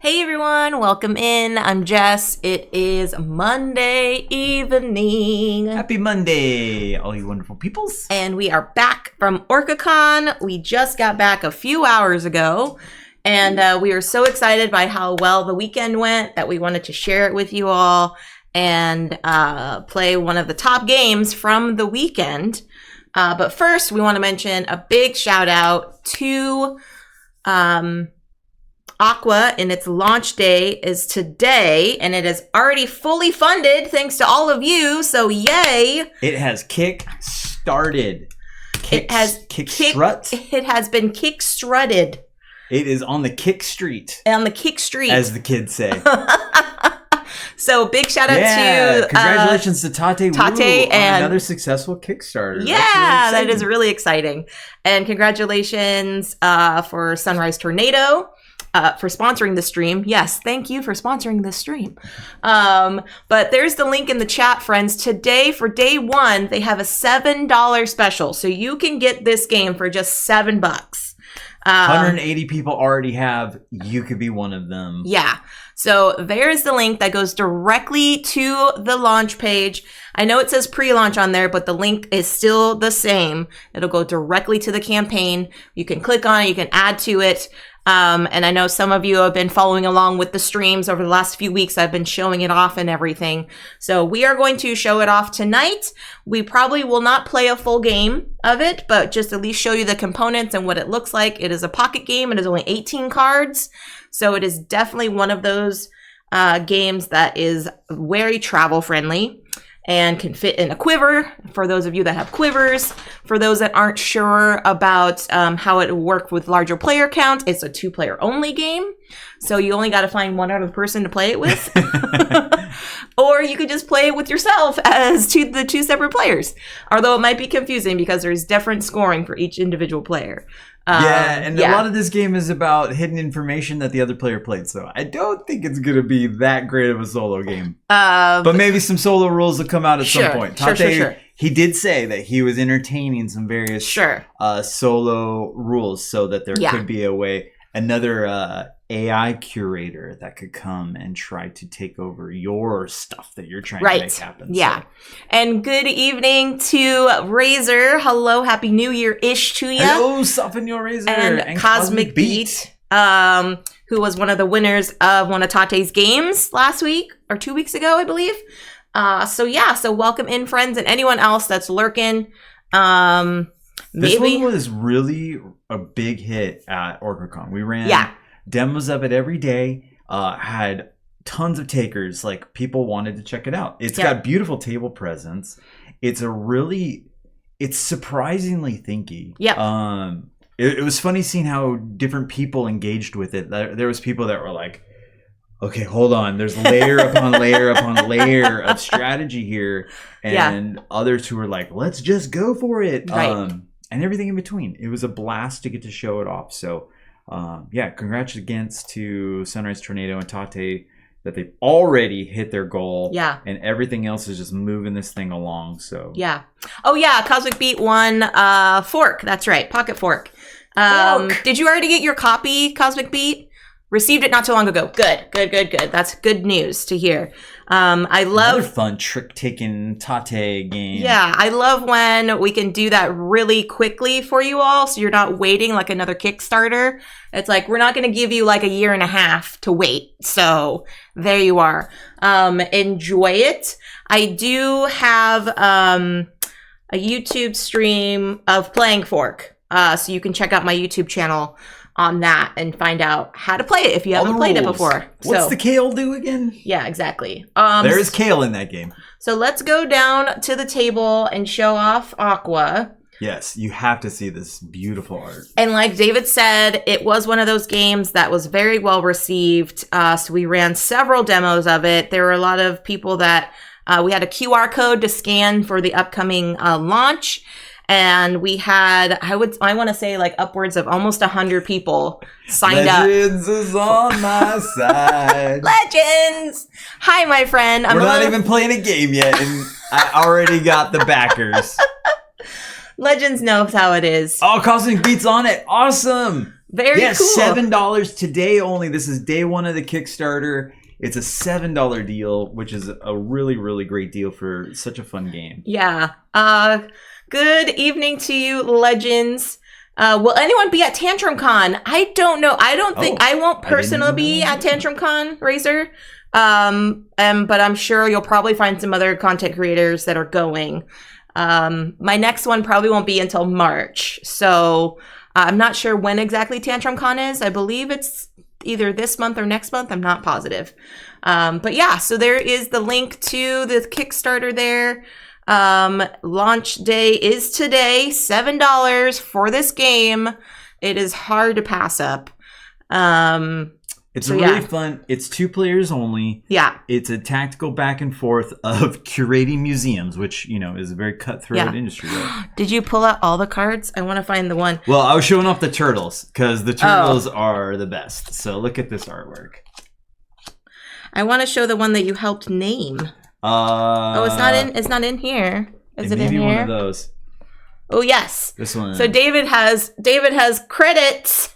Hey everyone, welcome in. I'm Jess. It is Monday evening. Happy Monday, all you wonderful peoples. And we are back from Orca Con. We just got back a few hours ago. And we are so excited by how well the weekend went that we wanted to share it with you all and play one of the top games from the weekend. But first, we want to mention a big shout out to Aqua, and its launch day is today, and it is already fully funded thanks to all of you, so yay! It has kick-started. It has been kick-strutted. It is on the kick street. On the kick street. As the kids say. So big shout out to congratulations to Tate and on another successful Kickstarter. Yeah, that is really exciting. And congratulations for Sunrise Tornado. For sponsoring the stream. Yes, thank you for sponsoring the stream. But there's the link in the chat, friends. Today, for day one, they have a $7 special. So you can get this game for just $7. 180 people already have. You could be one of them. Yeah. So there's the link that goes directly to the launch page. I know it says pre-launch on there, but the link is still the same. It'll go directly to the campaign. You can click on it. You can add to it. And I know some of you have been following along with the streams over the last few weeks. I've been showing it off and everything. So we are going to show it off tonight. We probably will not play a full game of it, but just at least show you the components and what it looks like. It is a pocket game. It is only 18 cards. So it is definitely one of those games that is very travel friendly and can fit in a quiver for those of you that have quivers. For those that aren't sure about how it will work with larger player counts, it's a 2-player only game. So you only got to find one other person to play it with. Or you could just play it with yourself as the two separate players. Although it might be confusing because there's different scoring for each individual player. A lot of this game is about hidden information that the other player played. So I don't think it's going to be that great of a solo game. But maybe some solo rules will come out at some point. Sure. He did say that he was entertaining some various solo rules so that there could be a way, another AI curator that could come and try to take over your stuff that you're trying to make happen. Yeah. So. And good evening to Razor. Hello, Happy New Year-ish to you. Hello, Softenor Razor. And Cosmic Beat, who was one of the winners of one of Tate's games last week or 2 weeks ago, I believe. So welcome in, friends, and anyone else that's lurking. This one was really a big hit at Orca Con. We ran demos of it every day, had tons of takers. Like, people wanted to check it out. It's got beautiful table presence. It's surprisingly thinky. It was funny seeing how different people engaged with it. There was people that were like, okay, hold on. There's layer upon layer upon layer of strategy here. And others who were like, let's just go for it. And everything in between. It was a blast to get to show it off. So, congrats against to Sunrise Tornado and Tate that they've already hit their goal. And everything else is just moving this thing along. So Cosmic Beat won Fork. That's right, Pocket Fork. Did you already get your copy, Cosmic Beat? Received it not too long ago. Good. That's good news to hear. I love another fun trick-taking Tate game. Yeah, I love when we can do that really quickly for you all, so you're not waiting like another Kickstarter. It's like, we're not going to give you like a year and a half to wait. So there you are. Enjoy it. I do have a YouTube stream of playing Fork, so you can check out my YouTube channel on that and find out how to play it if you haven't played it before. What's the kale do again? Yeah, exactly. There is kale in that game. So let's go down to the table and show off Aqua. Yes, you have to see this beautiful art. And like David said, it was one of those games that was very well received. So we ran several demos of it. There were a lot of people that we had a QR code to scan for the upcoming launch. And we had, I want to say like upwards of almost 100 people signed up. Legends is on my side. Legends! Hi, my friend. We're not even playing a game yet, and I already got the backers. Legends knows how it is. Oh, Cosmic Beat's on it. Awesome. Very cool. $7 today only. This is day one of the Kickstarter. It's a $7 deal, which is a really, really great deal for such a fun game. Yeah. Good evening to you, legends. Will anyone be at Tantrum Con? I don't know. I don't think I won't personally be at Tantrum Con, Razor. But I'm sure you'll probably find some other content creators that are going. My next one probably won't be until March. So I'm not sure when exactly Tantrum Con is. I believe it's either this month or next month. I'm not positive. But yeah, so there is the link to the Kickstarter there. Launch day is today, $7 for this game. It is hard to pass up. It's really fun. It's 2 players only. Yeah. It's a tactical back and forth of curating museums, which, is a very cutthroat industry. Right? Did you pull out all the cards? I want to find the one. Well, I was showing off the turtles because the turtles are the best. So look at this artwork. I want to show the one that you helped name. It's not in here. Is it in here? Maybe one of those. Oh, yes. This one. So David has credits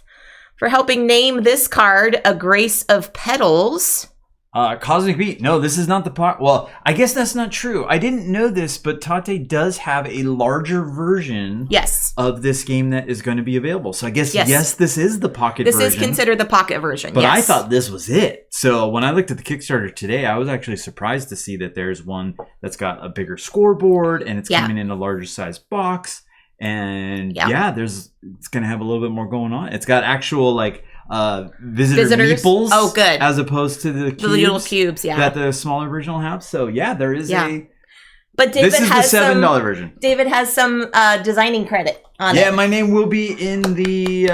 for helping name this card, A Grace of Petals. Cosmic Beat. No, this is not the part. Well, I guess that's not true. I didn't know this, but Tate does have a larger version of this game that is going to be available. So I guess, yes this is the pocket version. This is considered the pocket version, But I thought this was it. So when I looked at the Kickstarter today, I was actually surprised to see that there's one that's got a bigger scoreboard and it's coming in a larger size box. And it's going to have a little bit more going on. It's got actual visitors meeples. Oh, good. As opposed to the little cubes, that the smaller version will have. So there is a. But David this is has the $7 version. David has some designing credit on it. Yeah, my name will be in the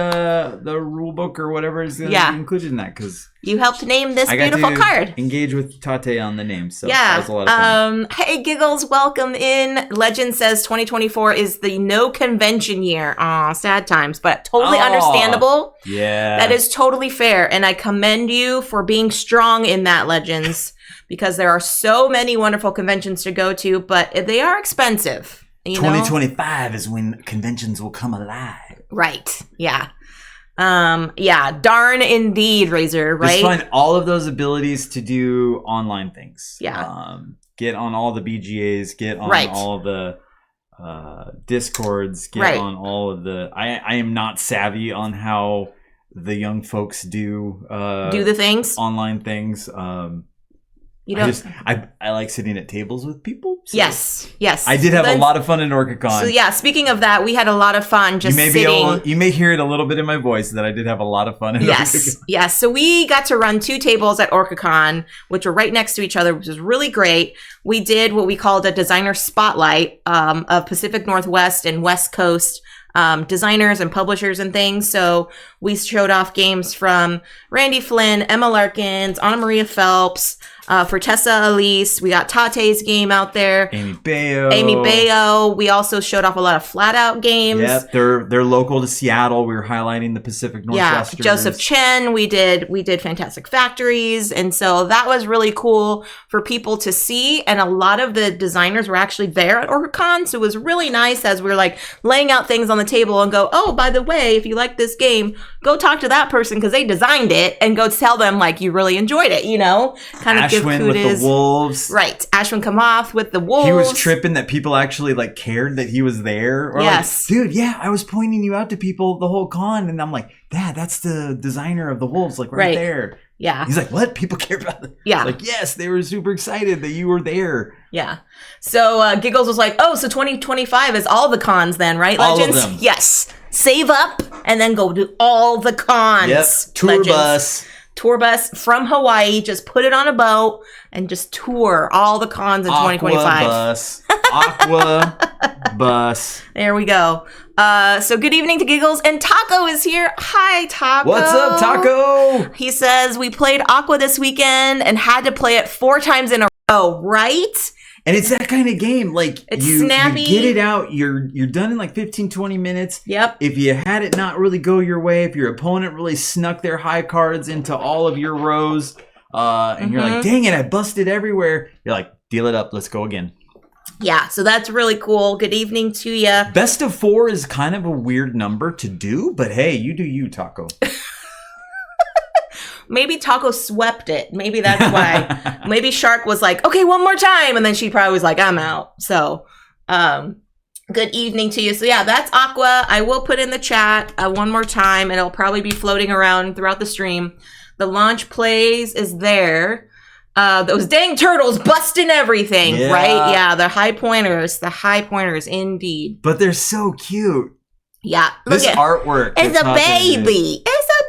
rule book or whatever is included in that because you helped name this beautiful card. Engage with Tate on the name, so that was a lot of fun. Hey Giggles, welcome in. Legend says 2024 is the no convention year. Aw, sad times, but totally understandable. Yeah, that is totally fair, and I commend you for being strong in that, Legends. Because there are so many wonderful conventions to go to, but they are expensive. 2025 is when conventions will come alive. Right. Yeah. Darn indeed, Razor, right? Just find all of those abilities to do online things. Yeah. Get on all the BGAs, get on all of the Discords, get on all of the... I am not savvy on how the young folks do the things. Online things. I like sitting at tables with people. So yes. I did have a lot of fun in Orca Con. So speaking of that, we had a lot of fun sitting. You may hear it a little bit in my voice that I did have a lot of fun in Orca Con. Yes. So we got to run 2 tables at Orca Con, which were right next to each other, which was really great. We did what we called a designer spotlight of Pacific Northwest and West Coast designers and publishers and things. So we showed off games from Randy Flynn, Emma Larkins, Anna Maria Phelps, for Tessa Elise. We got Tate's game out there. Amy Bayo. We also showed off a lot of Flat Out games. Yep, they're local to Seattle. We were highlighting the Pacific Northwesterners. Yeah, Joseph Chen. We did Fantastic Factories. And so that was really cool for people to see. And a lot of the designers were actually there at OrcaCon. So it was really nice as we were laying out things on the table and go, oh, by the way, if you like this game, go talk to that person because they designed it and go tell them you really enjoyed it, kind of give Ashwin with the wolves. Right. Ashwin Kamath with the wolves. He was tripping that people actually cared that he was there. Or yes. Dude, I was pointing you out to people the whole con and I'm like, Dad, that's the designer of the wolves, right there. Yeah. He's like, what? People care about it? Yeah. Yes, they were super excited that you were there. Yeah. So Giggles was like, oh, so 2025 is all the cons then, right, Legends? All of them. Yes. Save up and then go do all the cons. Yep. Tour bus from Hawaii. Just put it on a boat and just tour all the cons in 2025. Aqua bus. There we go. So good evening to Giggles. And Taco is here. Hi, Taco. What's up, Taco? He says, we played Aqua this weekend and had to play it 4 times in a row, right? And it's that kind of game. It's snappy. You get it out. You're done in 15, 20 minutes. Yep. If you had it not really go your way, if your opponent really snuck their high cards into all of your rows, and you're like, dang it, I busted everywhere. You're like, deal it up. Let's go again. Yeah, so that's really cool. Good evening to you. Best of 4 is kind of a weird number to do, but hey, you do you, Taco. Maybe Taco swept it. Maybe that's why. Maybe Shark was like, okay, one more time. And then she probably was like, I'm out. So, good evening to you. So yeah, that's Aqua. I will put in the chat one more time, and it'll probably be floating around throughout the stream. The launch plays is there. Those dang turtles busting everything, right? Yeah, the high pointers. The high pointers, indeed. But they're so cute. Yeah. This artwork. It's a baby. It's a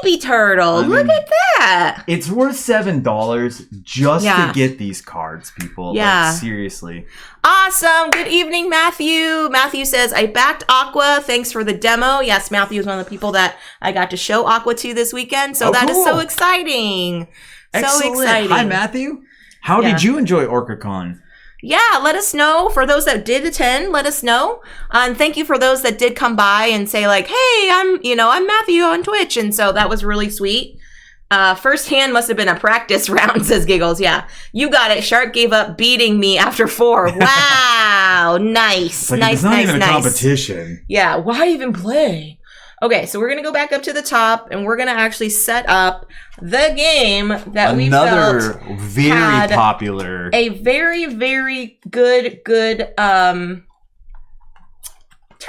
baby turtle. Look at that. It's worth $7 just to get these cards, people. Yeah. Like, seriously. Awesome. Good evening, Matthew. Matthew says, I backed Aqua. Thanks for the demo. Yes, Matthew is one of the people that I got to show Aqua to this weekend. So that is so exciting. Excellent. So exciting. Hi, Matthew. How did you enjoy Orca Con? Yeah, let us know. For those that did attend, let us know. And thank you for those that did come by and say like, hey, I'm Matthew on Twitch. And so that was really sweet. First hand must have been a practice round, says Giggles. Yeah, you got it. Shark gave up beating me after 4. Wow. Nice. Like, nice, it's not nice, even nice. a competition. Yeah, why even play? Okay, so we're going to go back up to the top, and we're going to actually set up the game that we felt Another very popular. A very, very good turnout.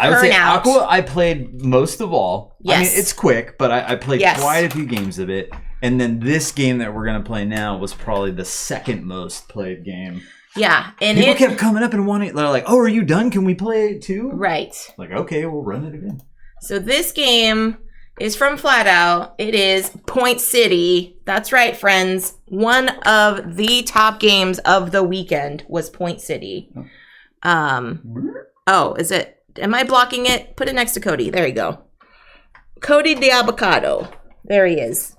I would say Aqua I played most of all. Yes. I mean, it's quick, but I played Yes. quite a few games of it. And then this game that we're going to play now was probably the second most played game. Yeah. And people kept coming up and wanting, they're like, oh, are you done? Can we play it too? Right. Like, okay, we'll run it again. So this game is from Flat Out. It is Point City. That's right, friends. One of the top games of the weekend was Point City. Oh, is it? Am I blocking it? Put it next to Cody. There you go. Cody the Avocado. There he is.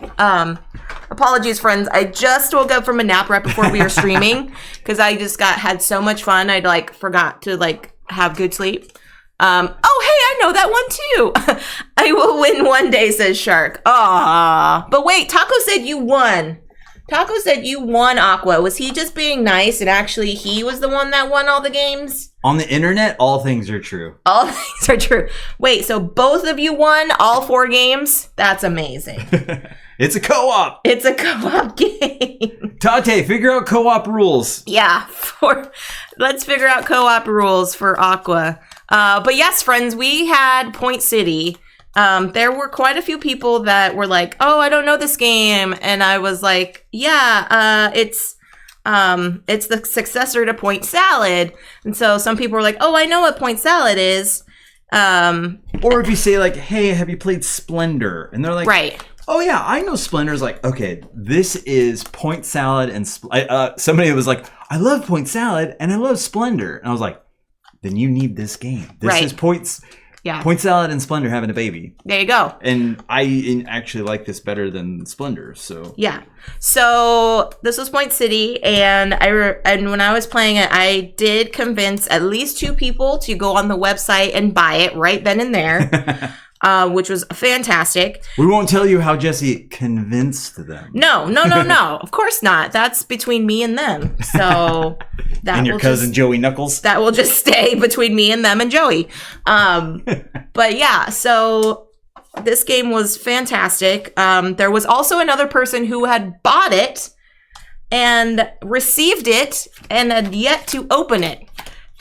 Apologies, friends. I just woke up from a nap right before we were streaming because I just had so much fun. I forgot to have good sleep. Oh, hey, I know that one too. I will win one day, says Shark. Aw. But wait, Taco said you won. Taco said you won, Aqua. Was he just being nice and actually he was the one that won all the games? On the internet, all things are true. All things are true. Wait, so both of you won all 4 games? That's amazing. It's a co-op. It's a co-op game. Tate, figure out co-op rules. Yeah, let's figure out co-op rules for Aqua. But yes, friends, we had Point City. There were quite a few people that were like, oh, I don't know this game. And I was like, yeah, it's the successor to Point Salad. And so some people were like, oh, I know what Point Salad is. Or if you say like, hey, have you played Splendor? And they're like, right. Oh yeah, I know Splendor's like, okay, this is Point Salad and somebody was like, I love Point Salad and I love Splendor. And I was like, then you need this game. This is Point Salad and Splendor having a baby. There you go. And I actually like this better than Splendor, so. Yeah. So this was Point City, and and when I was playing it, I did convince at least 2 people to go on the website and buy it right then and there. Which was fantastic. We won't tell you how Jesse convinced them. No. Of course not. That's between me and them. So that and your cousin Joey Knuckles. That will just stay between me and them and Joey. But yeah, so this game was fantastic. There was also another person who had bought it and received it and had yet to open it.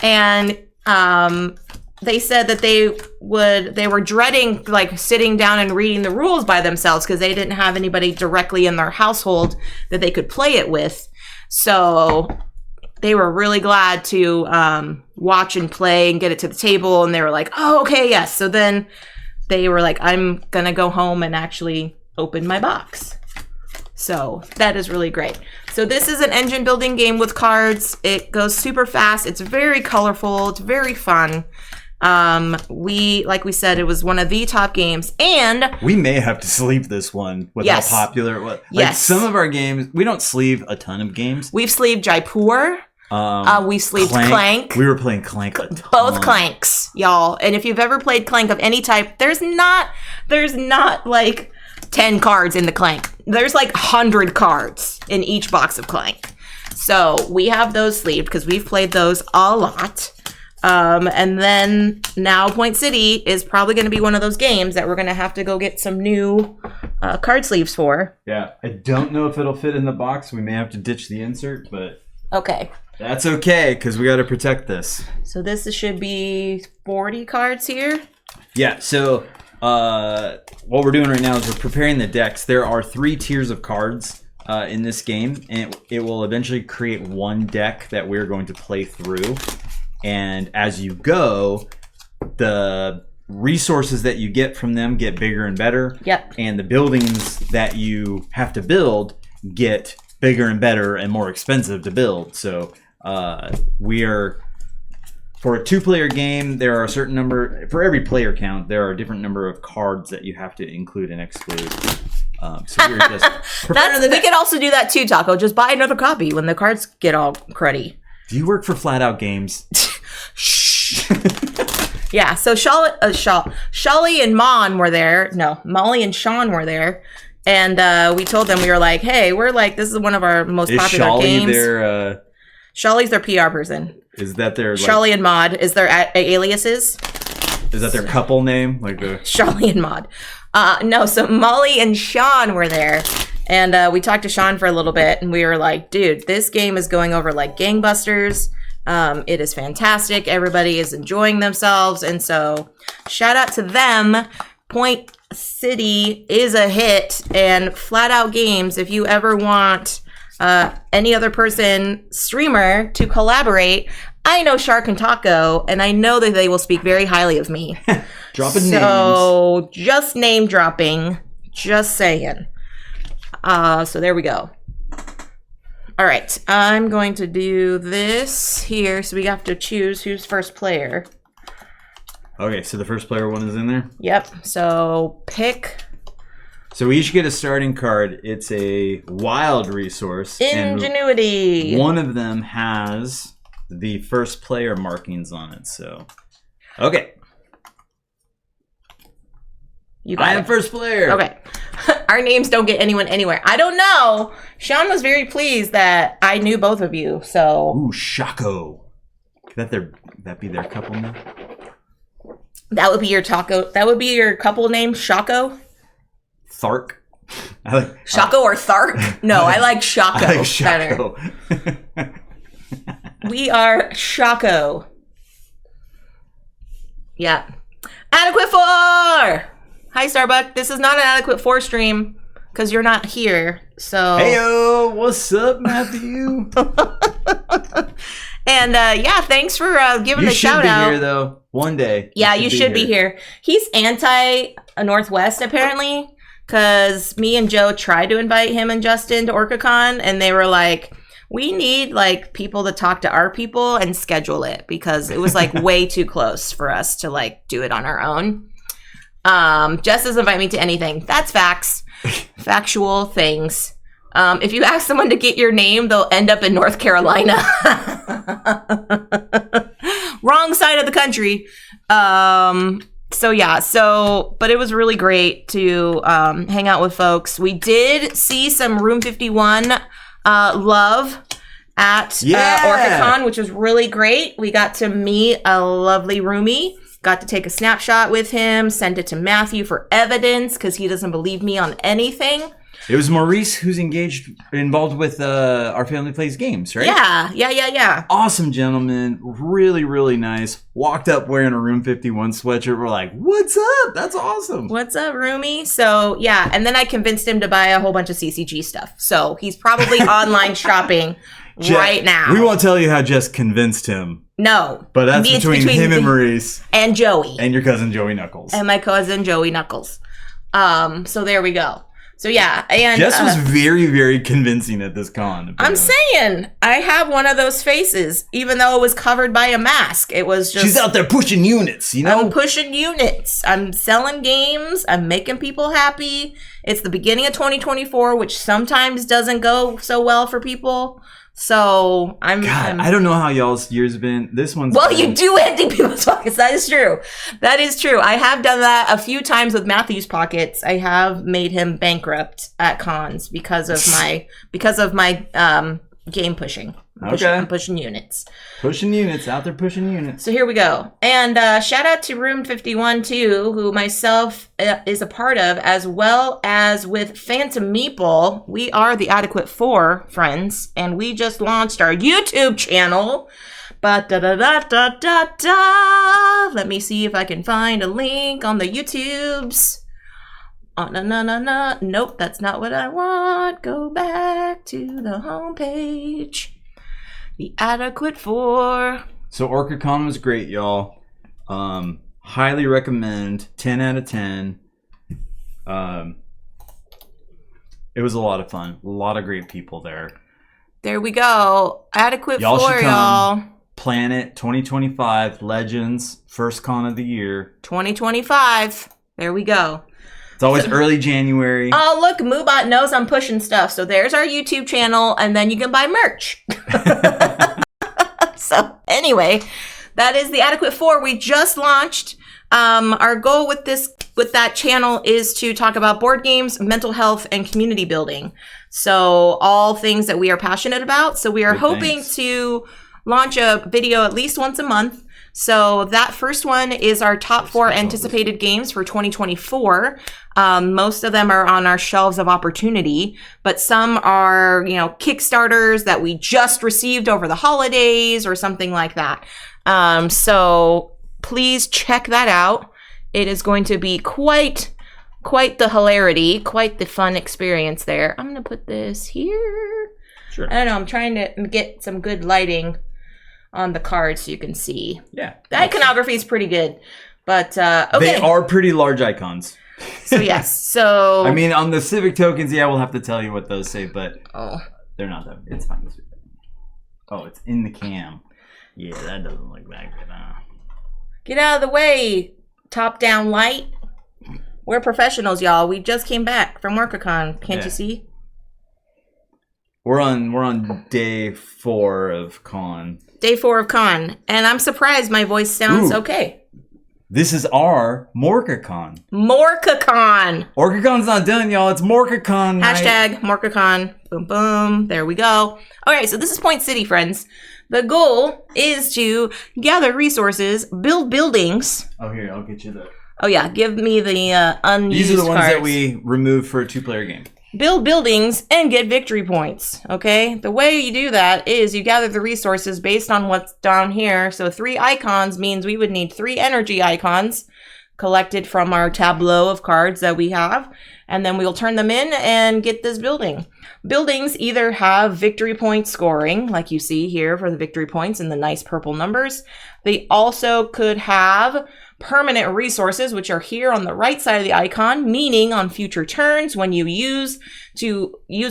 And they said that they were dreading sitting down and reading the rules by themselves because they didn't have anybody directly in their household that they could play it with. So they were really glad to watch and play and get it to the table. And they were like, oh, okay, yes. So then they were like, I'm going to go home and actually open my box. So that is really great. So this is an engine building game with cards. It goes super fast. It's very colorful. It's very fun. Like we said, it was one of the top games, and we may have to sleeve this one with how popular it was. Like some of our games, we don't sleeve a ton of games. We've sleeved Jaipur. We've sleeved Clank. We were playing Clank a ton. Both Clanks, y'all. And if you've ever played Clank of any type, there's not like 10 cards in the Clank. There's like 100 cards in each box of Clank. So we have those sleeved because we've played those a lot. And then now Point City is probably going to be one of those games that we're going to have to go get some new card sleeves for. Yeah, I don't know if it'll fit in the box. We may have to ditch the insert, but okay. That's okay because we got to protect this. So this should be 40 cards here. Yeah, so what we're doing right now is we're preparing the decks. There are 3 tiers of cards in this game, and it will eventually create one deck that we're going to play through. And as you go, the resources that you get from them get bigger and better. Yep. And the buildings that you have to build get bigger and better and more expensive to build. So we are, for a 2-player game, there are a certain number, for every player count, there are a different number of cards that you have to include and exclude. So we're just we could also do that too, Taco. Just buy another copy when the cards get all cruddy. Do you work for Flat Out Games? Shh. Yeah, so Sholly and Mon were there. No, Molly and Sean were there. And we told them, we were like, hey, we're like, this is one of our most popular games. Sholly's their PR person. Is that their... Sholly and Maud is their aliases. Is that their couple name? Like the Sholly and Maud. No, so Molly and Sean were there. And we talked to Sean for a little bit, and we were like, dude, this game is going over like gangbusters. It is fantastic. Everybody is enjoying themselves. And so shout out to them. Point City is a hit. And Flat Out Games, if you ever want any other streamer to collaborate, I know Shark and Taco, and I know that they will speak very highly of me. Dropping names. So just name dropping. Just saying. So there we go. All right, I'm going to do this here. So we have to choose who's first player. Okay, so the first player one is in there? Yep, so pick. So we each get a starting card. It's a wild resource. Ingenuity. And one of them has the first player markings on it, so. Okay. You got I am first player. Okay. Our names don't get anyone anywhere. I don't know. Sean was very pleased that I knew both of you, so. Ooh, Shaco. Could that be their couple name? That would be your taco. That would be your couple name, Shaco? Thark. Shaco or Thark? No, I like Shaco. I like Shaco. Better. We are Shaco. Yeah. Adequate 4! Hi, Starbuck. This is not an Adequate 4 stream because you're not here. So. Heyo, what's up, Matthew? And yeah, thanks for giving the shout out. You should be here though. One day. Yeah, you should be here. He's anti Northwest apparently because me and Joe tried to invite him and Justin to Orca Con, and they were like, we need like people to talk to our people and schedule it because it was like way too close for us to like do it on our own. Jess doesn't invite me to anything. That's facts. Factual things. If you ask someone to get your name, they'll end up in North Carolina. Wrong side of the country. So yeah, but it was really great to hang out with folks. We did see some Room 51 love at Orca Con, which was really great. We got to meet a lovely roomie. Got to take a snapshot with him, send it to Matthew for evidence because he doesn't believe me on anything. It was Maurice who's involved with Our Family Plays Games, right? Yeah. Awesome gentleman. Really, really nice. Walked up wearing a Room 51 sweatshirt. We're like, what's up? That's awesome. What's up, roomie? So, yeah. And then I convinced him to buy a whole bunch of CCG stuff. So he's probably online shopping right now. We won't tell you how Jess convinced him. No. But that's between him and Maurice. And Joey. And your cousin Joey Knuckles. And my cousin Joey Knuckles. So there we go. So yeah, and Jess was very, very convincing at this con. I'm saying I have one of those faces, even though it was covered by a mask. It was just she's out there pushing units, you know. I'm pushing units. I'm selling games. I'm making people happy. It's the beginning of 2024, which sometimes doesn't go so well for people. So I don't know how y'all's year's been. This one's you do empty people's pockets. That is true. That is true. I have done that a few times with Matthew's pockets. I have made him bankrupt at cons because of my game pushing. I'm pushing units. Pushing units. Out there pushing units. So here we go. And shout out to Room 51 too, who myself is a part of, as well as with Phantom Meeple. We are the Adequate 4 friends, and we just launched our YouTube channel. Let me see if I can find a link on the YouTubes. Oh, no. Nope, that's not what I want. Go back to the homepage. The Adequate 4. So Orca Con was great, y'all. Highly recommend. 10 out of 10. It was a lot of fun. A lot of great people there. There we go. Adequate Y'all 4, should come. y'all. Planet 2025 Legends, first con of the year. 2025. There we go. It's always early January. Oh, look, Moobot knows I'm pushing stuff. So there's our YouTube channel, and then you can buy merch. So anyway, that is the Adequate 4 we just launched. Our goal with that channel is to talk about board games, mental health, and community building. So all things that we are passionate about. So we are hoping to launch a video at least once a month. So that first one is our top 4 anticipated games for 2024. Most of them are on our shelves of opportunity, but some are, Kickstarters that we just received over the holidays or something like that. So please check that out. It is going to be quite the hilarity, quite the fun experience there. I'm going to put this here. Sure. I don't know. I'm trying to get some good lighting on the card so you can see. Yeah. The iconography is pretty good. But, okay. They are pretty large icons. So, yes. So. I mean, on the civic tokens, we'll have to tell you what those say, but they're not that. It's fine. Oh, it's in the cam. Yeah, that doesn't look that good. Get out of the way, top-down light. We're professionals, y'all. We just came back from Orca Con. Can't you see? We're on day 4 of con. Day 4 of con, and I'm surprised my voice sounds okay. This is our MorcaCon. MorcaCon. OrcaCon's not done, y'all. It's MorcaCon. Hashtag MorcaCon. Boom, boom. There we go. All right, so this is Point City, friends. The goal is to gather resources, build buildings. Oh, here, I'll get you the... Oh, yeah. Give me the unused These are the ones cards. that we removed for a 2-player game. Build buildings and get victory points, okay? The way you do that is you gather the resources based on what's down here. So 3 icons means we would need 3 energy icons collected from our tableau of cards that we have. And then we'll turn them in and get this building. Buildings either have victory point scoring, like you see here for the victory points and the nice purple numbers. They also could have permanent resources, which are here on the right side of the icon, meaning on future turns, when you need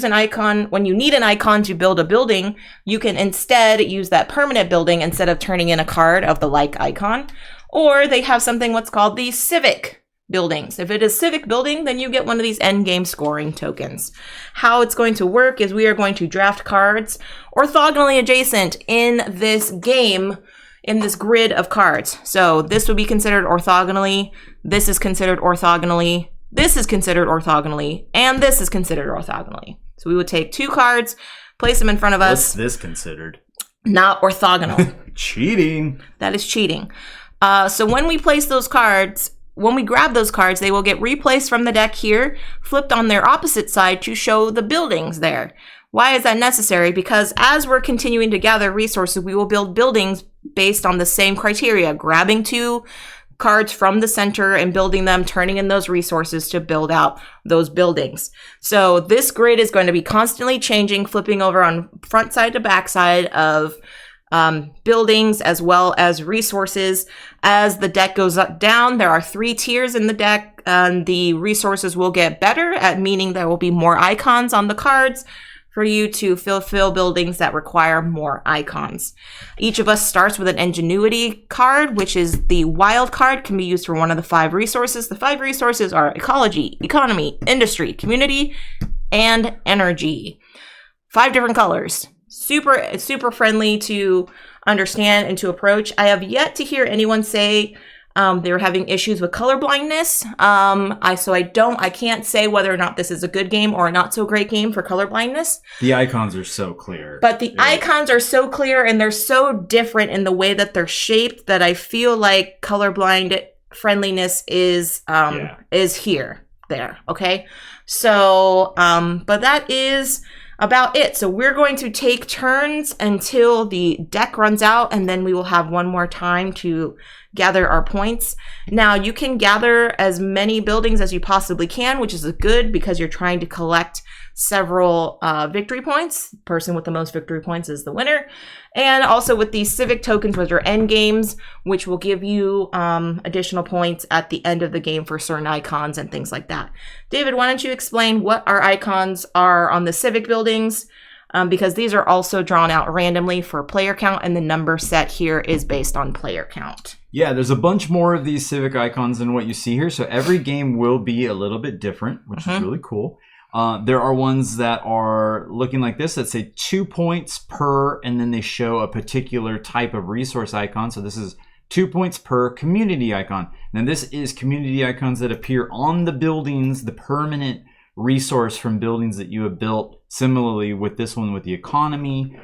an icon to build a building, you can instead use that permanent building instead of turning in a card of the like icon. Or they have something what's called the civic buildings. If it is civic building, then you get one of these end game scoring tokens. How it's going to work is we are going to draft cards orthogonally adjacent in this game, in this grid of cards. So this would be considered orthogonally, this is considered orthogonally, this is considered orthogonally, and this is considered orthogonally. So we would take 2 cards, place them in front of us. What's this considered? Not orthogonal. Cheating. That is cheating. So when we place those cards, when we grab those cards, they will get replaced from the deck here, flipped on their opposite side to show the buildings there. Why is that necessary? Because as we're continuing to gather resources, we will build buildings based on the same criteria, grabbing 2 cards from the center and building them, turning in those resources to build out those buildings. So this grid is going to be constantly changing, flipping over on front side to back side of buildings as well as resources. As the deck goes down, there are 3 tiers in the deck, and the resources will get better, meaning there will be more icons on the cards for you to fulfill buildings that require more icons. Each of us starts with an ingenuity card, which is the wild card, can be used for one of the 5 resources. The 5 resources are ecology, economy, industry, community, and energy. 5 different colors. Super friendly to understand and to approach. I have yet to hear anyone say They were having issues with color blindness. I can't say whether or not this is a good game or a not so great game for color blindness. The icons are so clear. But the icons are so clear and they're so different in the way that they're shaped that I feel like colorblind friendliness is there. Okay. So, but that is about it. So we're going to take turns until the deck runs out, and then we will have one more time to gather our points. Now, you can gather as many buildings as you possibly can, which is good because you're trying to collect several victory points. The person with the most victory points is the winner. And also with these civic tokens, which are end games, which will give you additional points at the end of the game for certain icons and things like that. David, why don't you explain what our icons are on the civic buildings? Because these are also drawn out randomly for player count, and the number set here is based on player count. Yeah, there's a bunch more of these civic icons than what you see here. So every game will be a little bit different, which is really cool. There are ones that are looking like this that say 2 points per, and then they show a particular type of resource icon. So this is 2 points per community icon. Now this is community icons that appear on the buildings, the permanent resource from buildings that you have built. Similarly with this one with the economy,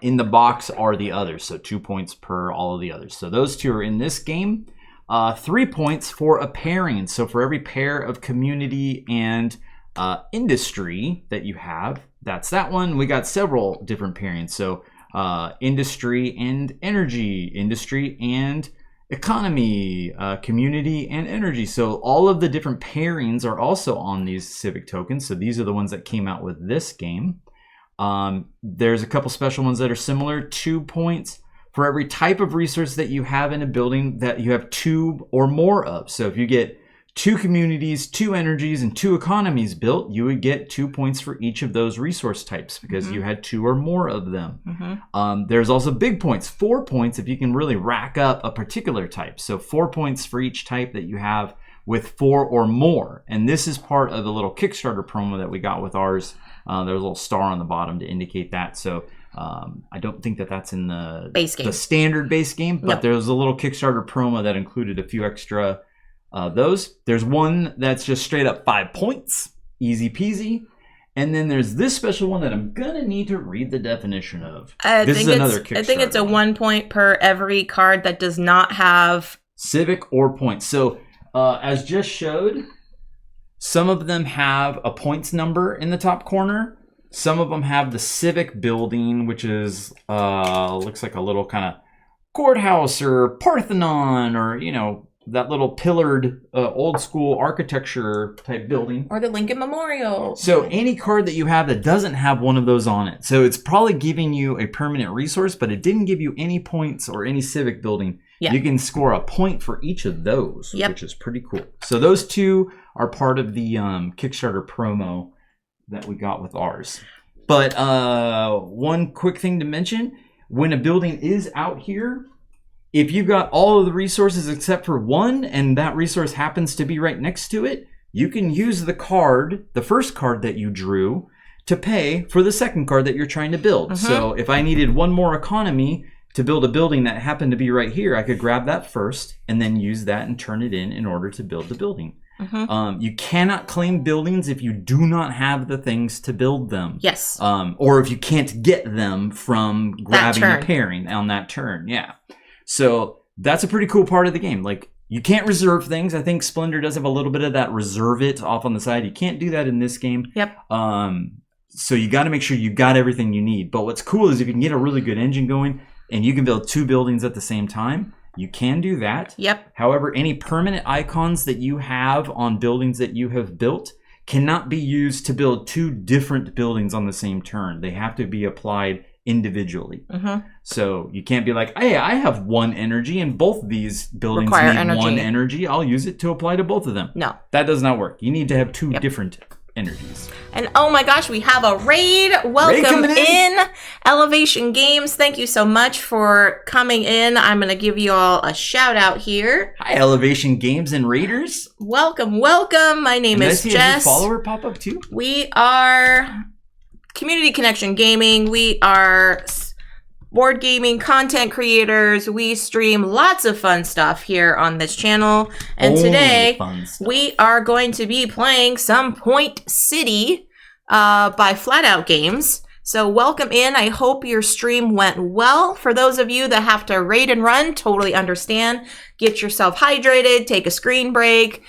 in the box are the others. So 2 points per all of the others. So those two are in this game. 3 points for a pairing. So for every pair of community and industry that you have, that's that one. We got several different pairings. So industry and energy, industry and economy, community and energy. So all of the different pairings are also on these civic tokens. So these are the ones that came out with this game. There's a couple special ones that are similar. 2 points for every type of resource that you have in a building that you have 2 or more of. So if you get 2 communities, 2 energies, and 2 economies built, you would get 2 points for each of those resource types because you had 2 or more of them. There's also big points, 4 points if you can really rack up a particular type. So 4 points for each type that you have with 4 or more. And this is part of the little Kickstarter promo that we got with ours. There's a little star on the bottom to indicate that. So I don't think that that's in the base game, the standard base game, but there's a little Kickstarter promo that included a few extra those. There's one that's just straight up 5 points, easy peasy. And then there's this special one that I'm gonna need to read the definition of. I think it's a 1 point per every card that does not have civic or points. So as just showed, some of them have a points number in the top corner. Some of them have the civic building, which is looks like a little kind of courthouse or Parthenon, or that little pillared old school architecture type building. Or the Lincoln Memorial. So any card that you have that doesn't have one of those on it. So it's probably giving you a permanent resource, but it didn't give you any points or any civic building. Yeah. You can score a point for each of those, which is pretty cool. So those two are part of the Kickstarter promo that we got with ours. But one quick thing to mention, when a building is out here, if you've got all of the resources except for one, and that resource happens to be right next to it, you can use the card, the first card that you drew, to pay for the second card that you're trying to build. So if I needed one more economy to build a building that happened to be right here, I could grab that first and then use that and turn it in order to build the building. You cannot claim buildings if you do not have the things to build them. Yes. Or if you can't get them from grabbing a pairing on that turn. Yeah. So that's a pretty cool part of the game. Like, you can't reserve things. I think Splendor does have a little bit of that reserve it off on the side. You can't do that in this game. Yep. So you got to make sure you got everything you need. But what's cool is if you can get a really good engine going and you can build 2 buildings at the same time, you can do that. Yep. However, any permanent icons that you have on buildings that you have built cannot be used to build 2 different buildings on the same turn. They have to be applied individually. So you can't be like, hey, I have 1 energy and both these buildings need 1 energy. I'll use it to apply to both of them. No. That does not work. You need to have 2 different energies. And oh my gosh, we have a raid. Welcome in Elevation Games. Thank you so much for coming in. I'm going to give you all a shout out here. Hi, Elevation Games and Raiders. Welcome, welcome. My name is Jess. Did I see a new follower pop up too? We are Community Connection Gaming. We are board gaming content creators. We stream lots of fun stuff here on this channel. And today we are going to be playing some Point City by Flat Out Games. So welcome in. I hope your stream went well. For those of you that have to raid and run, totally understand. Get yourself hydrated, take a screen break,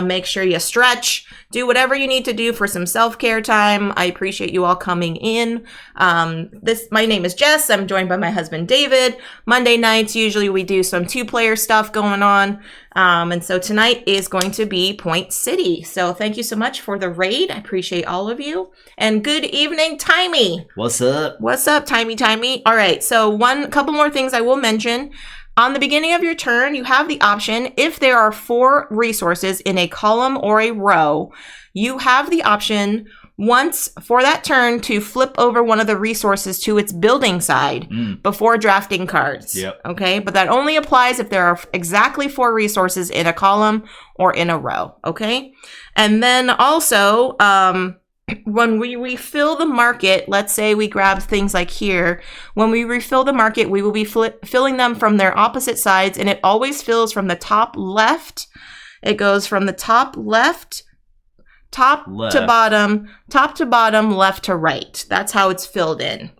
make sure you stretch, do whatever you need to do for some self-care time. I appreciate you all coming in. My name is Jess. I'm joined by my husband, David. Monday nights, usually we do some two-player stuff going on. And so tonight is going to be Point City. So thank you so much for the raid. I appreciate all of you. And good evening, Timey. What's up? What's up, Timey? All right, so couple more things I will mention. On the beginning of your turn, you have the option, if there are 4 resources in a column or a row, you have the option once for that turn to flip over one of the resources to its building side before drafting cards. Yep. Okay, but that only applies if there are exactly 4 resources in a column or in a row. Okay, and then also, when we refill the market, let's say we grab things like here. When we refill the market, we will be filling them from their opposite sides, and it always fills from the top left. It goes from the top left, top to bottom, left to right. That's how it's filled in.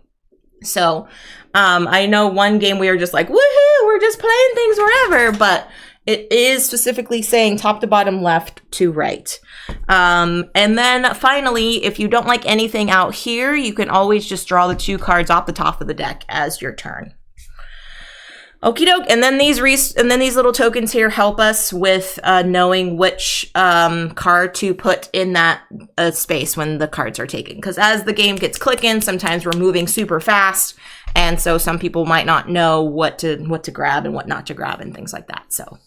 So I know one game we were just like, woohoo, we're just playing things wherever, but it is specifically saying top to bottom, left to right. And then finally, if you don't like anything out here, you can always just draw the 2 cards off the top of the deck as your turn. Okie doke. And then these little tokens here help us with knowing which card to put in that space when the cards are taken. Because as the game gets clicking, sometimes we're moving super fast. And so some people might not know what to grab and what not to grab and things like that. So,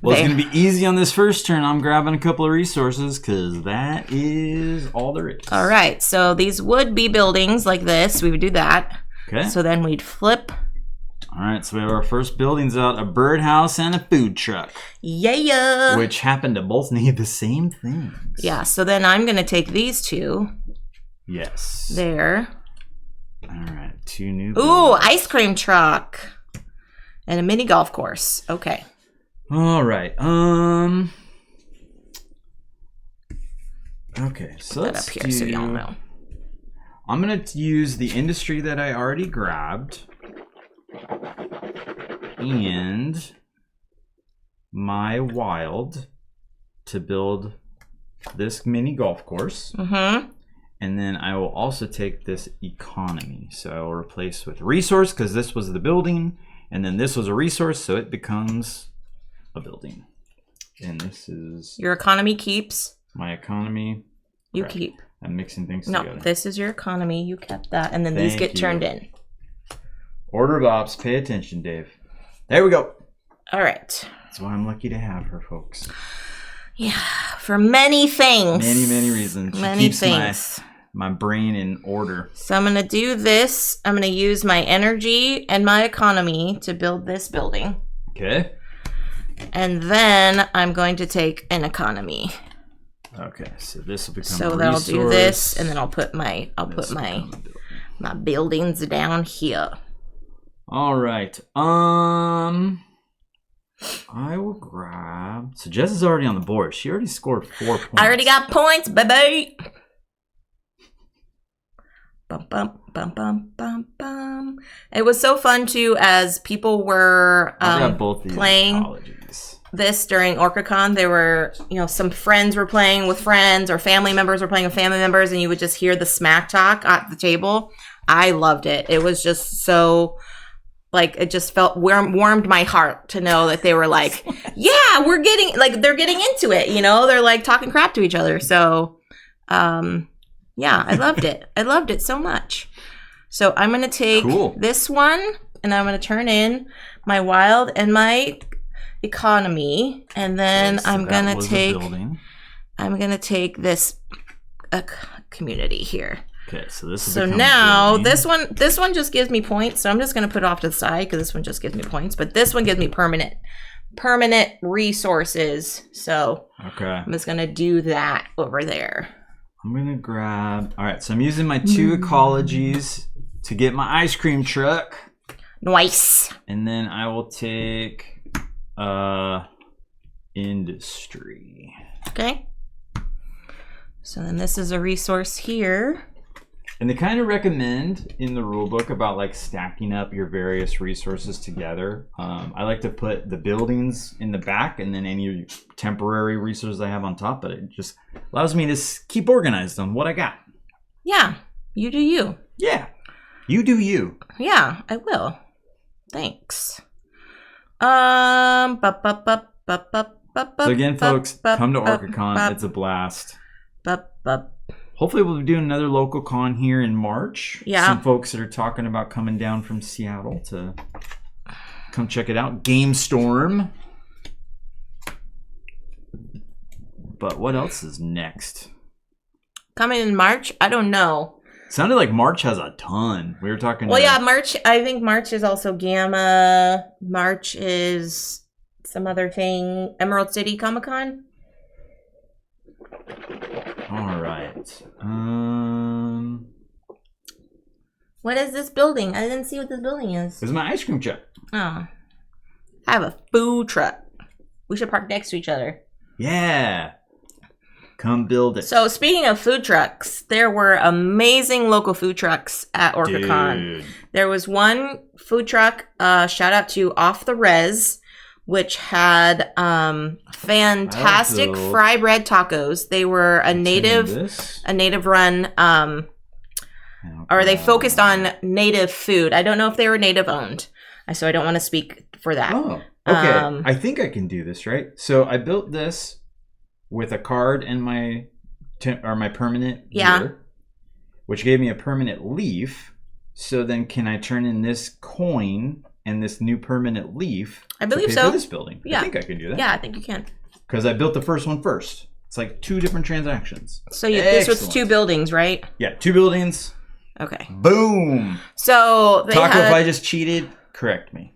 well, it's going to be easy on this first turn. I'm grabbing a couple of resources because that is all there is. All right. So these would be buildings like this. We would do that. Okay. So then we'd flip. All right. So we have our first buildings out, a birdhouse and a food truck. Yeah. Which happen to both need the same things. Yeah. So then I'm going to take these 2. Yes. There. All right, 2 new. Ooh, ice cream truck and a mini golf course. Okay. All right. Okay, so let's up here so y'all know. I'm gonna use the industry that I already grabbed and my wild to build this mini golf course. Mm-hmm. And then I will also take this economy. So I will replace with resource because this was the building. And then this was a resource, so it becomes a building. And this is... Your economy keeps. My economy. You keep. I'm mixing things together. No, this is your economy. You kept that. And then these get turned in. Order of ops. Pay attention, Dave. There we go. All right. That's why I'm lucky to have her, folks. Yeah, for many things. Many reasons. She many keeps things. My brain in order. So I'm going to do this. I'm going to use my energy and my economy to build this building. Okay. And then I'm going to take an economy. Okay, so this will become so a then resource. I'll do this, and then I'll put my my buildings down here. All right. I will grab. So Jess is already on the board. She already scored 4 points. I already got points, baby. Bum, bum, bum, bum, bum, bum. It was so fun too, as people were playing this during Orca Con. There were, some friends were playing with friends, or family members were playing with family members, and you would just hear the smack talk at the table. I loved it. It was just so, it just warmed my heart to know that they were like, yeah, they're getting into it, they're talking crap to each other. So, yeah, I loved it. I loved it so much. So I'm going to take this one, and I'm going to turn in my wild and my economy, and then I'm going to take this community here. Okay, so this is now this one just gives me points, so I'm just going to put it off to the side because this one just gives me points, but this one gives me permanent resources. So I'm just going to do that over there. I'm going to grab... All right, so I'm using my 2 ecologies to get my ice cream truck. Nice. And then I will take industry. Okay. So then this is a resource here. And they kind of recommend in the rule book about like stacking up your various resources together. I like to put the buildings in the back and then any temporary resources I have on top, but it just allows me to keep organized on what I got. Yeah, you do you. Yeah, you do you. Yeah, I will. Thanks. So again, folks, come to Orca Con. It's a blast. Hopefully we'll be doing another local con here in March. Yeah. Some folks that are talking about coming down from Seattle to come check it out. Game Storm. But what else is next? Coming in March? I don't know. Sounded like March has a ton. We were talking. Well, yeah, March. I think March is also Gamma. March is some other thing. Emerald City Comic Con. All right. What is this building? I didn't see what this building is. This is my ice cream truck. Oh. I have a food truck. We should park next to each other. Yeah. Come build it. So speaking of food trucks, there were amazing local food trucks at Orca Con. There was one food truck, shout out to Off the Res, which had fantastic fry bread tacos. They were a native run, or they focused on native food. I don't know if they were native owned, so I don't want to speak for that. Oh, okay. I think I can do this, right? So I built this with a card and my permanent gear, which gave me a permanent leaf. So then can I turn in this coin and this new permanent leaf? I believe so. For this building. Yeah. I think I can do that. Yeah, I think you can. Because I built the first one first. It's like 2 different transactions. So this was 2 buildings, right? Yeah, 2 buildings. Okay. Boom. So they Taco, if I just cheated, correct me.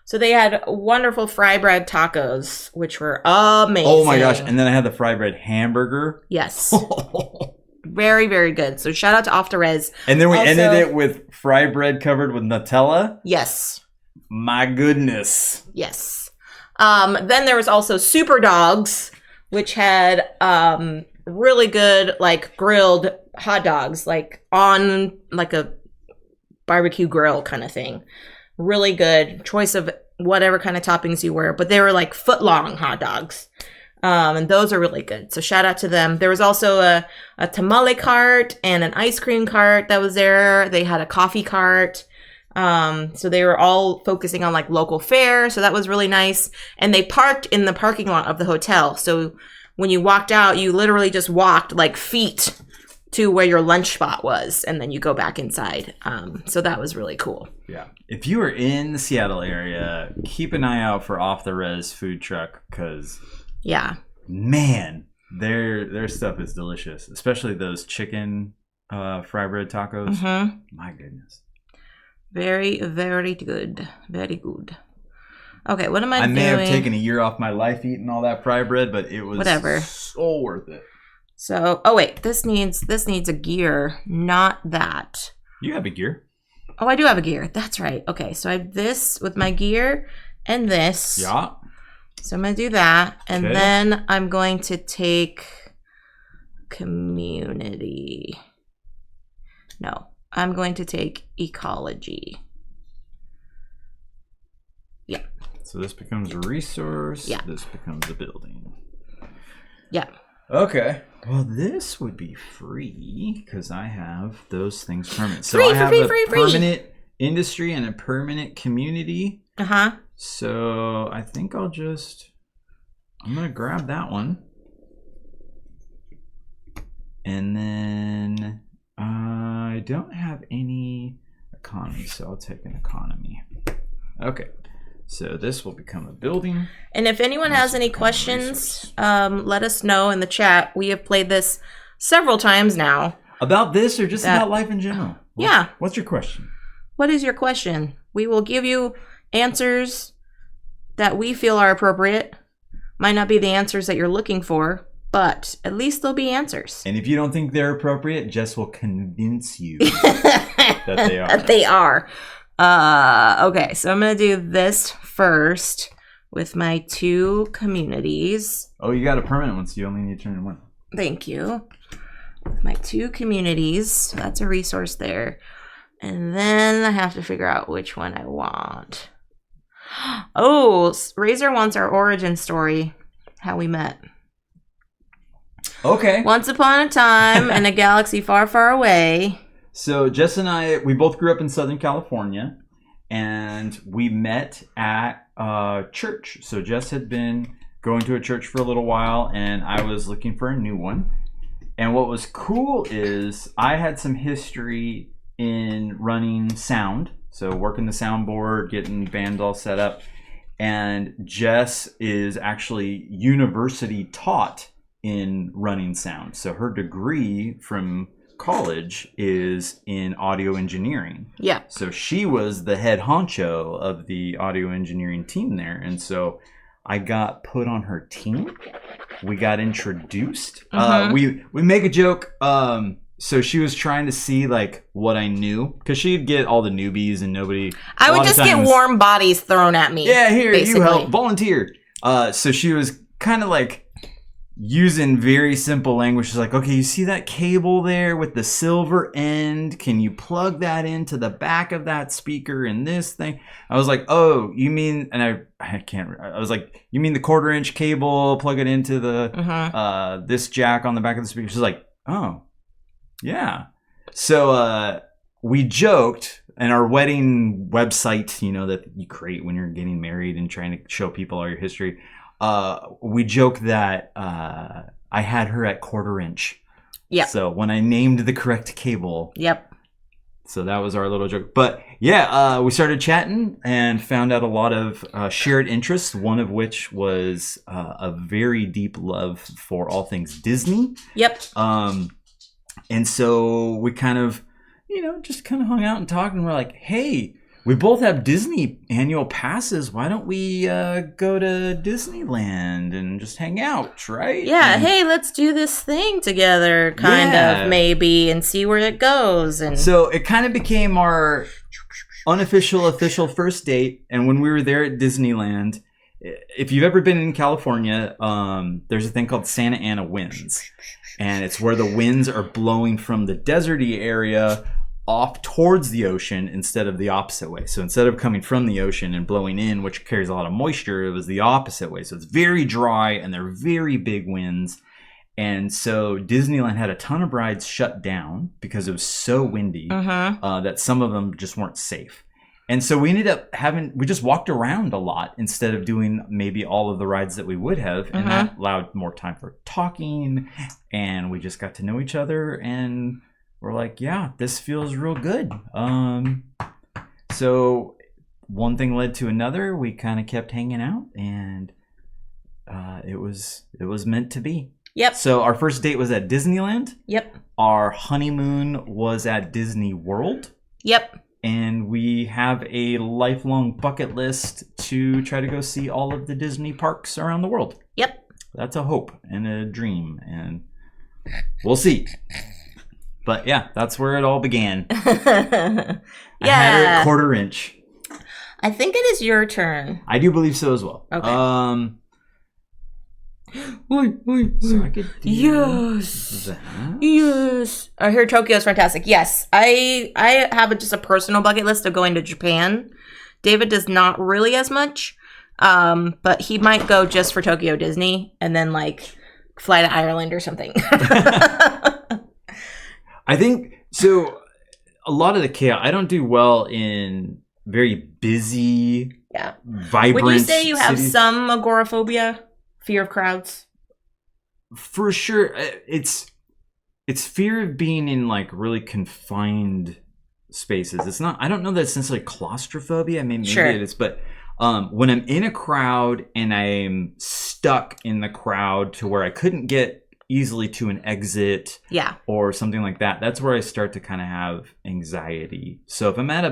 So they had wonderful fry bread tacos, which were amazing. Oh my gosh. And then I had the fry bread hamburger. Yes. Very, very good. So shout out to Off the Res. And then we ended it with fry bread covered with Nutella. Yes. My goodness. Yes. Then there was also Super Dogs, which had really good like grilled hot dogs, like on like a barbecue grill kind of thing. Really good choice of whatever kind of toppings you were, but they were like foot long hot dogs. And those are really good. So shout out to them. There was also a tamale cart and an ice cream cart that was there. They had a coffee cart. So they were all focusing on like local fare. So that was really nice. And they parked in the parking lot of the hotel. So when you walked out, you literally just walked like feet to where your lunch spot was, and then you go back inside. So that was really cool. Yeah. If you are in the Seattle area, keep an eye out for Off the Res food truck, because man, their stuff is delicious, especially those chicken fry bread tacos. Mm-hmm. My goodness. Very, very good. Very good. Okay, what am I doing? I may have taken a year off my life eating all that fry bread, but it was so worth it. So, oh wait, this needs a gear, not that. You have a gear. Oh, I do have a gear. That's right. Okay, so I have this with my gear and this. Yeah. So I'm going to do that. And then I'm going to take community. No, I'm going to take ecology. Yeah. So this becomes a resource. Yeah. This becomes a building. Yeah. Okay. Well, this would be free because I have those things permanent. So free, I have free, a permanent industry and a permanent community. Uh-huh. So I think I'm going to grab that one. And then I don't have any economy, so I'll take an economy. Okay. So this will become a building. And if anyone has any questions, let us know in the chat. We have played this several times now. About this or just about life in general? What's your question? What is your question? We will give you answers that we feel are appropriate. Might not be the answers that you're looking for, but at least they'll be answers. And if you don't think they're appropriate, Jess will convince you that they are. That they are. Okay, so I'm gonna do this first with my 2 communities. Oh, you got a permanent one, so you only need to turn 1. Thank you. With my 2 communities, so that's a resource there. And then I have to figure out which one I want. Oh, Razor wants our origin story, how we met. Okay. Once upon a time in a galaxy far, far away. So Jess and I, we both grew up in Southern California, and we met at a church. So Jess had been going to a church for a little while, and I was looking for a new one. And what was cool is I had some history in running sound, so working the soundboard, getting bands all set up. And Jess is actually university taught in running sound. So her degree from college is in audio engineering. Yeah. So she was the head honcho of the audio engineering team there. And so I got put on her team. We got introduced. We make a joke. So she was trying to see like what I knew, because she'd get all the newbies and nobody. I would just get warm bodies thrown at me. Yeah, here, basically. you help, volunteer. So she was kind of like using very simple language. She's like, okay, you see that cable there with the silver end? Can you plug that into the back of that speaker in this thing? I was like, oh, you mean, and I was like, you mean the 1/4-inch cable, plug it into the, this jack on the back of the speaker? She's like, oh, yeah. So, we joked, and our wedding website, you know, that you create when you're getting married and trying to show people all your history. We joke that I had her at 1/4-inch. Yeah. So when I named the correct cable. Yep. So that was our little joke. But yeah, we started chatting and found out a lot of shared interests, one of which was a very deep love for all things Disney. Yep. And so we kind of, you know, just kind of hung out and talked, and we're like, hey, we both have Disney annual passes. Why don't we go to Disneyland and just hang out, right? Yeah, hey, let's do this thing together, kind of, maybe, and see where it goes. And so it kind of became our unofficial, official first date. And when we were there at Disneyland, if you've ever been in California, there's a thing called Santa Ana winds. And it's where the winds are blowing from the deserty area off towards the ocean instead of the opposite way. So instead of coming from the ocean and blowing in, which carries a lot of moisture, it was the opposite way. So it's very dry and they're very big winds. And so Disneyland had a ton of rides shut down because it was so windy that some of them just weren't safe. And so we ended up we just walked around a lot instead of doing maybe all of the rides that we would have. And that allowed more time for talking. And we just got to know each other, and we're like, yeah, this feels real good. So one thing led to another. We kind of kept hanging out, and it was meant to be. Yep. So our first date was at Disneyland. Yep. Our honeymoon was at Disney World. Yep. And we have a lifelong bucket list to try to go see all of the Disney parks around the world. Yep. That's a hope and a dream, and we'll see. But yeah, that's where it all began. Yeah. I had her at 1/4-inch. I think it is your turn. I do believe so as well. Okay. So I could do yes. that. Yes. I hear Tokyo is fantastic. Yes. I have just a personal bucket list of going to Japan. David does not really as much. But he might go just for Tokyo Disney and then like fly to Ireland or something. I think so. A lot of the chaos. I don't do well in very busy, vibrant. Would you say you have cities. some agoraphobia, fear of crowds? For sure, it's fear of being in like really confined spaces. It's not. I don't know that it's necessarily claustrophobia. I mean, maybe it is, but when I'm in a crowd and I'm stuck in the crowd to where I couldn't get easily to an exit or something like that, that's where I start to kind of have anxiety. So if I'm at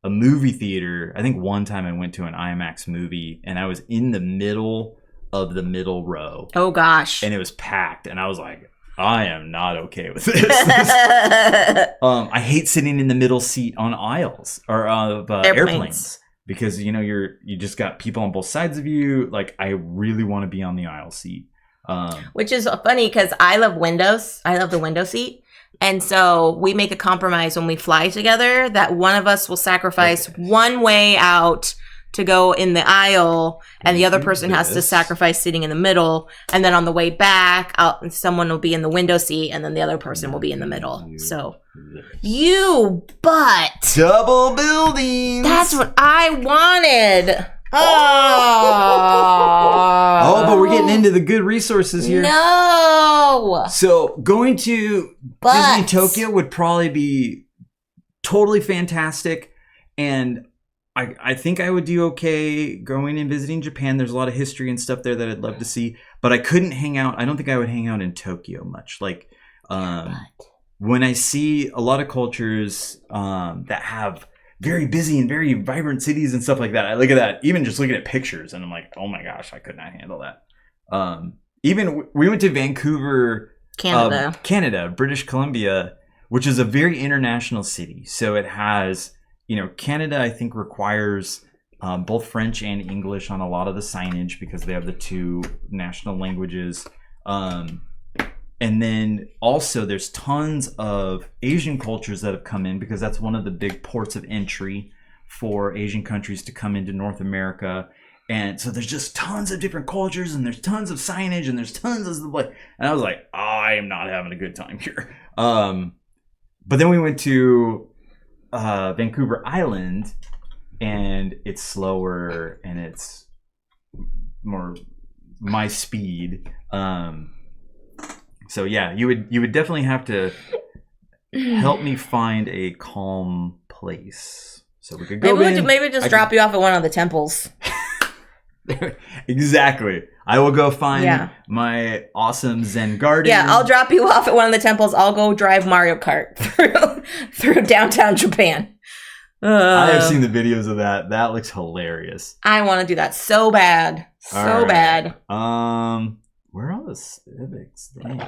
a movie theater, I think one time I went to an IMAX movie and I was in the middle of the middle row. Oh gosh. And it was packed, and I was like, I am not okay with this. I hate sitting in the middle seat on aisles or airplanes because you just got people on both sides of you. Like, I really want to be on the aisle seat. Which is funny because I love windows. I love the window seat. And so we make a compromise when we fly together that one of us will sacrifice one way out to go in the aisle, and the other person has to sacrifice sitting in the middle. And then on the way back, someone will be in the window seat, and then the other person will be in the middle. So double buildings. That's what I wanted. Oh, but we're getting into the good resources here. No. So going to Disney Tokyo would probably be totally fantastic, and I think I would do okay going and visiting Japan. There's a lot of history and stuff there that I'd love to see, but I couldn't hang out. I don't think I would hang out in Tokyo much. Like when I see a lot of cultures that have very busy and very vibrant cities and stuff like that, I look at that, even just looking at pictures, and I'm like, oh my gosh, I could not handle that. Even we went to Vancouver, Canada, British Columbia, which is a very international city. So it has, Canada, I think, requires both French and English on a lot of the signage because they have the two national languages. And then also there's tons of Asian cultures that have come in because that's one of the big ports of entry for Asian countries to come into North America. And so there's just tons of different cultures, and there's tons of signage, and there's tons of and I was like, I am not having a good time here. But then we went to Vancouver Island, and it's slower and it's more my speed. So yeah, you would definitely have to help me find a calm place so we could go. Maybe just drop you off at one of the temples. Exactly. I will go find my awesome Zen garden. Yeah, I'll drop you off at one of the temples. I'll go drive Mario Kart through downtown Japan. I have seen the videos of that. That looks hilarious. I want to do that so bad. So bad. Where are all the civics? Dang.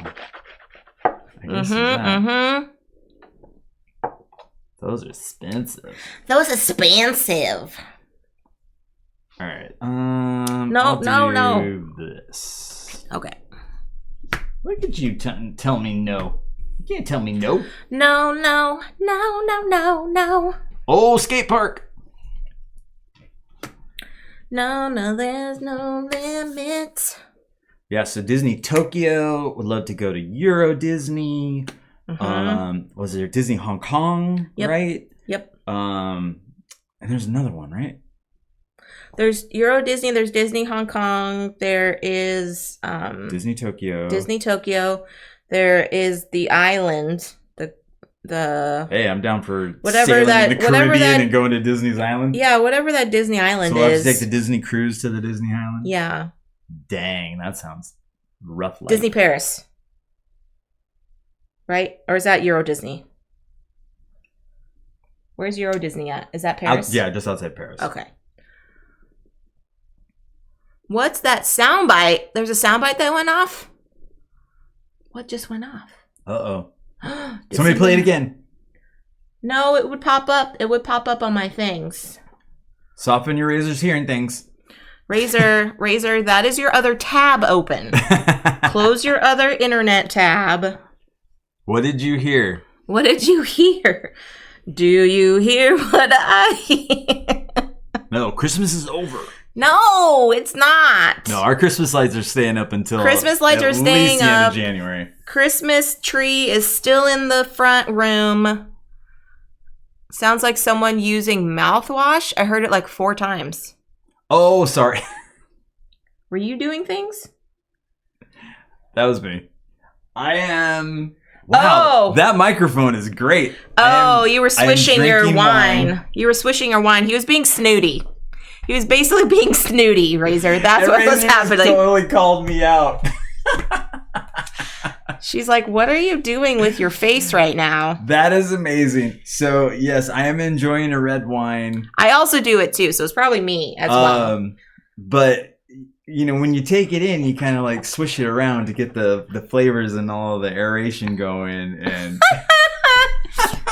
I guess that. Those are expensive. All right. No. This. Okay. Look at you tell me no. You can't tell me no. No. Oh, skate park. No, there's no limits. Yeah, so Disney Tokyo, would love to go to Euro Disney. Was there Disney Hong Kong, right? Yep. And there's another one, right? There's Euro Disney, there's Disney Hong Kong, there is Disney Tokyo. There is the island, the Hey, I'm down for sailing in the Caribbean and going to Disney's island. Yeah, whatever that Disney island so we'll is. have to take the Disney cruise to the Disney island? Yeah. Dang, that sounds rough. Disney Paris. Right? Or is that Euro Disney? Where's Euro Disney at? Is that Paris? Just outside Paris. Okay. What's that soundbite? There's a soundbite that went off? What just went off? Uh-oh. Somebody play it again. No, it would pop up. It would pop up on my things. Soften your Razor's hearing things. Razor, that is your other tab open. Close your other internet tab. What did you hear? What did you hear? Do you hear what I hear? No, Christmas is over. No, it's not. No, our Christmas lights are staying up until Christmas lights are staying at least the end up. of January. Christmas tree is still in the front room. Sounds like someone using mouthwash. I heard it like 4 times. Oh, sorry. Were you doing things? That was me. I am... Wow, that microphone is great. Oh, you were swishing your wine. You were swishing your wine. He was being snooty. He was basically being snooty, Razor. That's what was happening. Totally called me out. She's like, what are you doing with your face right now? That is amazing. So, yes, I am enjoying a red wine. I also do it too, so it's probably me as well. But when you take it in, you kind of like swish it around to get the flavors and all the aeration going. And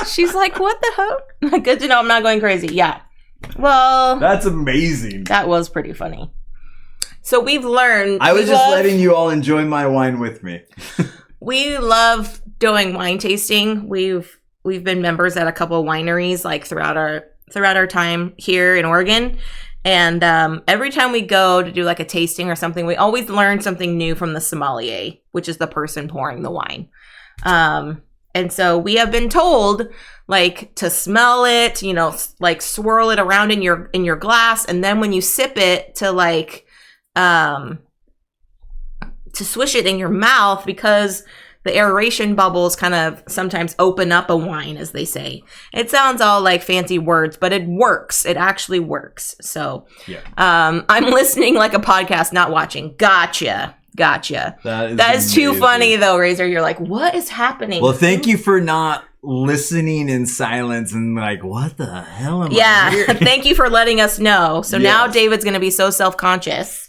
she's like, what the hell? Good to know I'm not going crazy. Yeah. Well, that's amazing. That was pretty funny. So we've learned. I was just letting you all enjoy my wine with me. We love doing wine tasting. We've been members at a couple of wineries like throughout our time here in Oregon. And every time we go to do like a tasting or something, we always learn something new from the sommelier, which is the person pouring the wine. And so we have been told like to smell it, like swirl it around in your glass. And then when you sip it to like, to swish it in your mouth, because the aeration bubbles kind of sometimes open up a wine, as they say. It sounds all like fancy words, but it works. It actually works. So yeah. I'm listening like a podcast, not watching. Gotcha. That is too funny, though, Razor. You're like, what is happening? Well, thank you for not listening in silence and like, what the hell am I hearing? Thank you for letting us know. So now David's going to be so self-conscious.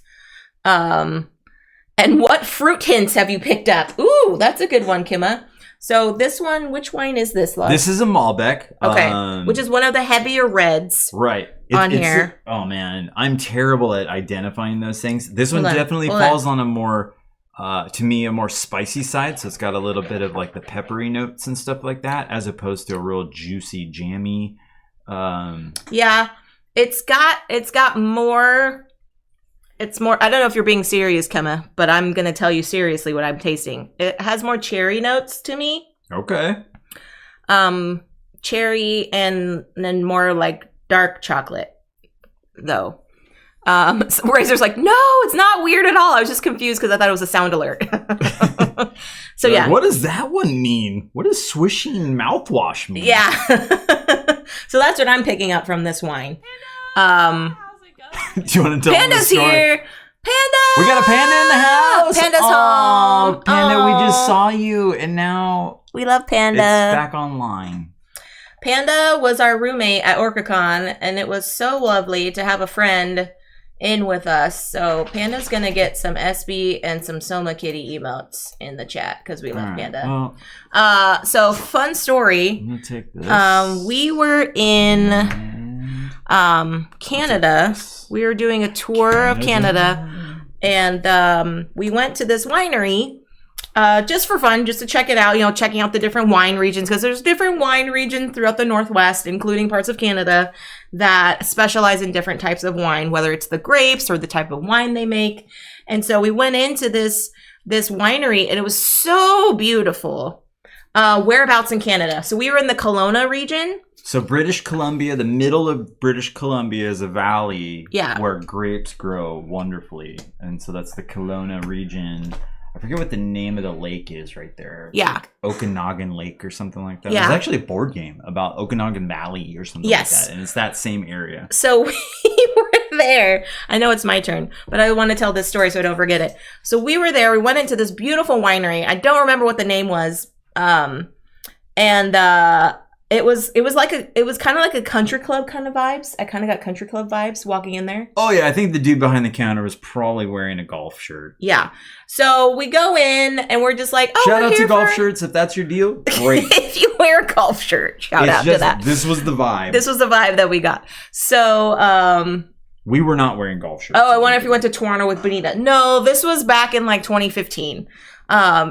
And what fruit hints have you picked up? Ooh, that's a good one, Kimma. So this one, which wine is this, love? This is a Malbec. Okay, which is one of the heavier reds. Right. Here. Oh, man. I'm terrible at identifying those things. This one definitely falls on a more, to me, a more spicy side. So it's got a little bit of like the peppery notes and stuff like that, as opposed to a real juicy, jammy. Yeah, it's got more... It's more, I don't know if you're being serious, Kemma, but I'm going to tell you seriously what I'm tasting. It has more cherry notes to me. Okay. Cherry and then more like dark chocolate, though. So Razor's like, no, it's not weird at all. I was just confused because I thought it was a sound alert. So yeah. Like, what does that one mean? What does swishing mouthwash mean? Yeah. So that's what I'm picking up from this wine. Do you want to tell Panda's the story? here. Panda! We got a panda in the house. Panda's home. Panda, we just saw you, and now we love Panda. It's back online. Panda was our roommate at Orca Con, and it was so lovely to have a friend in with us. So Panda's gonna get some SB and some Soma Kitty emotes in the chat because we love Panda. Well, so fun story. I'm gonna take this. We were in Canada. We were doing a tour of Canada, and we went to this winery just for fun, just to check it out, checking out the different wine regions, because there's different wine regions throughout the Northwest, including parts of Canada, that specialize in different types of wine, whether it's the grapes or the type of wine they make. And so we went into this winery, and it was so beautiful. Whereabouts in Canada? So we were in the Kelowna region. So British Columbia, the middle of British Columbia is a valley where grapes grow wonderfully. And so that's the Kelowna region. I forget what the name of the lake is right there. Yeah. Like Okanagan Lake or something like that. Yeah. There's actually a board game about Okanagan Valley or something like that. And it's that same area. So we were there. I know it's my turn, but I want to tell this story so I don't forget it. So we were there. We went into this beautiful winery. I don't remember what the name was. It was kind of like a country club kind of vibes. I kind of got country club vibes walking in there. Oh yeah, I think the dude behind the counter was probably wearing a golf shirt. Yeah. So we go in and we're just like, shout out to golf shirts if that's your deal. Great. If you wear a golf shirt, shout out to that. This was the vibe. This was the vibe that we got. So we were not wearing golf shirts. Oh, I wonder if you went to Toronto with Benita. No, this was back in like 2015.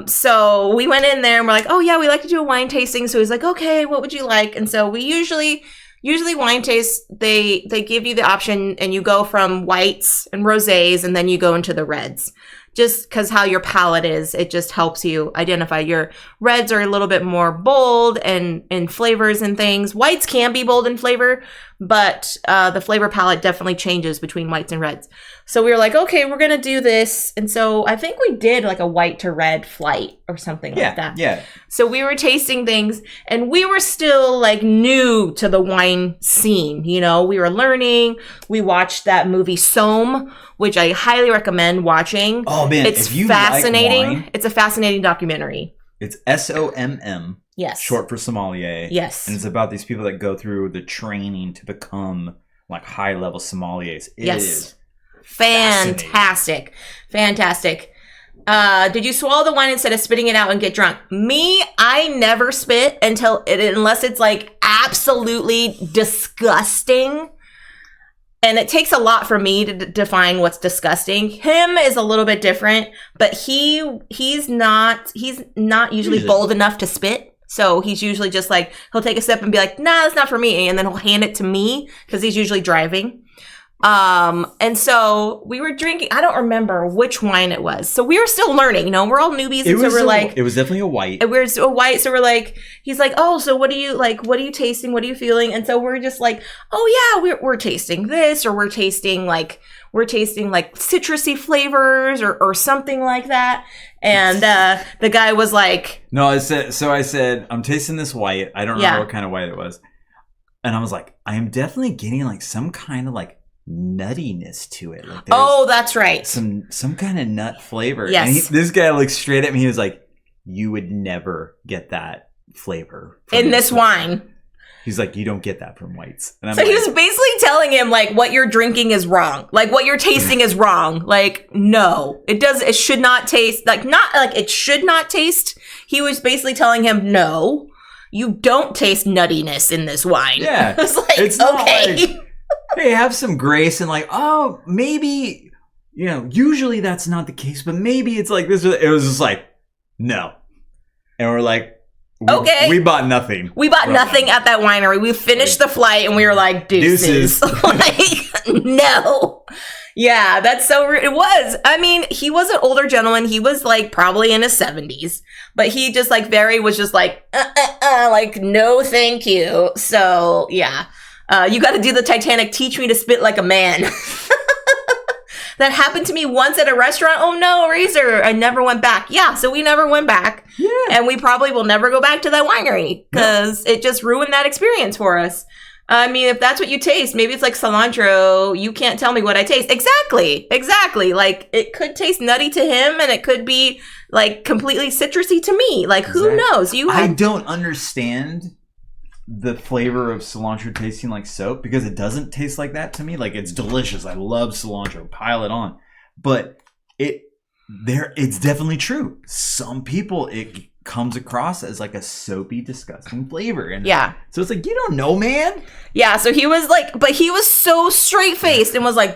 So we went in there and we're like, oh yeah, we like to do a wine tasting. So he's like, okay, what would you like? And so we usually wine taste, they give you the option and you go from whites and rosés and then you go into the reds. Just because how your palate is, it just helps you identify. Your reds are a little bit more bold and flavors and things. Whites can be bold in flavor, but the flavor palette definitely changes between whites and reds. So we were like, okay, we're going to do this. And so I think we did like a white to red flight or something like that. Yeah. So we were tasting things and we were still like new to the wine scene. We were learning. We watched that movie Somme, which I highly recommend watching. Oh man, it's fascinating. Like wine, it's a fascinating documentary. It's SOMM. Yes. Short for sommelier. Yes. And it's about these people that go through the training to become like high level sommeliers. It is Fantastic. Did you swallow the wine instead of spitting it out and get drunk? Me, I never spit unless it's like absolutely disgusting. And it takes a lot for me to define what's disgusting. Him is a little bit different, but he's not usually bold enough to spit. So he's usually just like, he'll take a sip and be like, nah, that's not for me. And then he'll hand it to me because he's usually driving. And so we were drinking, I don't remember which wine it was. So we were still learning, we're all newbies. And so we're like, it was definitely a white. We're a white. So we're like, he's like, oh, so what are you tasting? What are you feeling? And so we're just like, oh yeah, we're tasting this, or we're tasting like citrusy flavors or something like that. And, the guy was like, no, I said, I'm tasting this white. I don't remember what kind of white it was. And I was like, I am definitely getting like some kind of like nuttiness to it. Like that's right. Some kind of nut flavor. Yes. And this guy looked straight at me. He was like, you would never get that flavor in this wine. He's like, you don't get that from whites. And so he was basically telling him like, what you're drinking is wrong. Like what you're tasting is wrong. Like, no, it should not taste it should not taste. He was basically telling him, no, you don't taste nuttiness in this wine. Yeah. I was like, it's okay. Not like, hey, have some grace and like, oh, maybe, usually that's not the case, but maybe it's like this. It was just like, no. And we're like, okay. We bought nothing. We bought nothing at that winery. We finished the flight and we were like, deuces. Like, no. Yeah, that's so rude. It was. I mean, he was an older gentleman. He was like probably in his 70s, but he just like was just like, like, no, thank you. So yeah. You got to do the Titanic, teach me to spit like a man. That happened to me once at a restaurant. Oh no, Razor. I never went back. Yeah, so we never went back. Yeah. And we probably will never go back to that winery because it just ruined that experience for us. I mean, if that's what you taste, maybe it's like cilantro. You can't tell me what I taste. Exactly. Like it could taste nutty to him and it could be like completely citrusy to me. Like who knows? I don't understand the flavor of cilantro tasting like soap because it doesn't taste like that to me. Like it's delicious. I love cilantro. Pile it on. But it's definitely true. Some people it comes across as like a soapy, disgusting flavor. And so it's like, you don't know, man. Yeah, so he was like, but he was so straight faced and was like,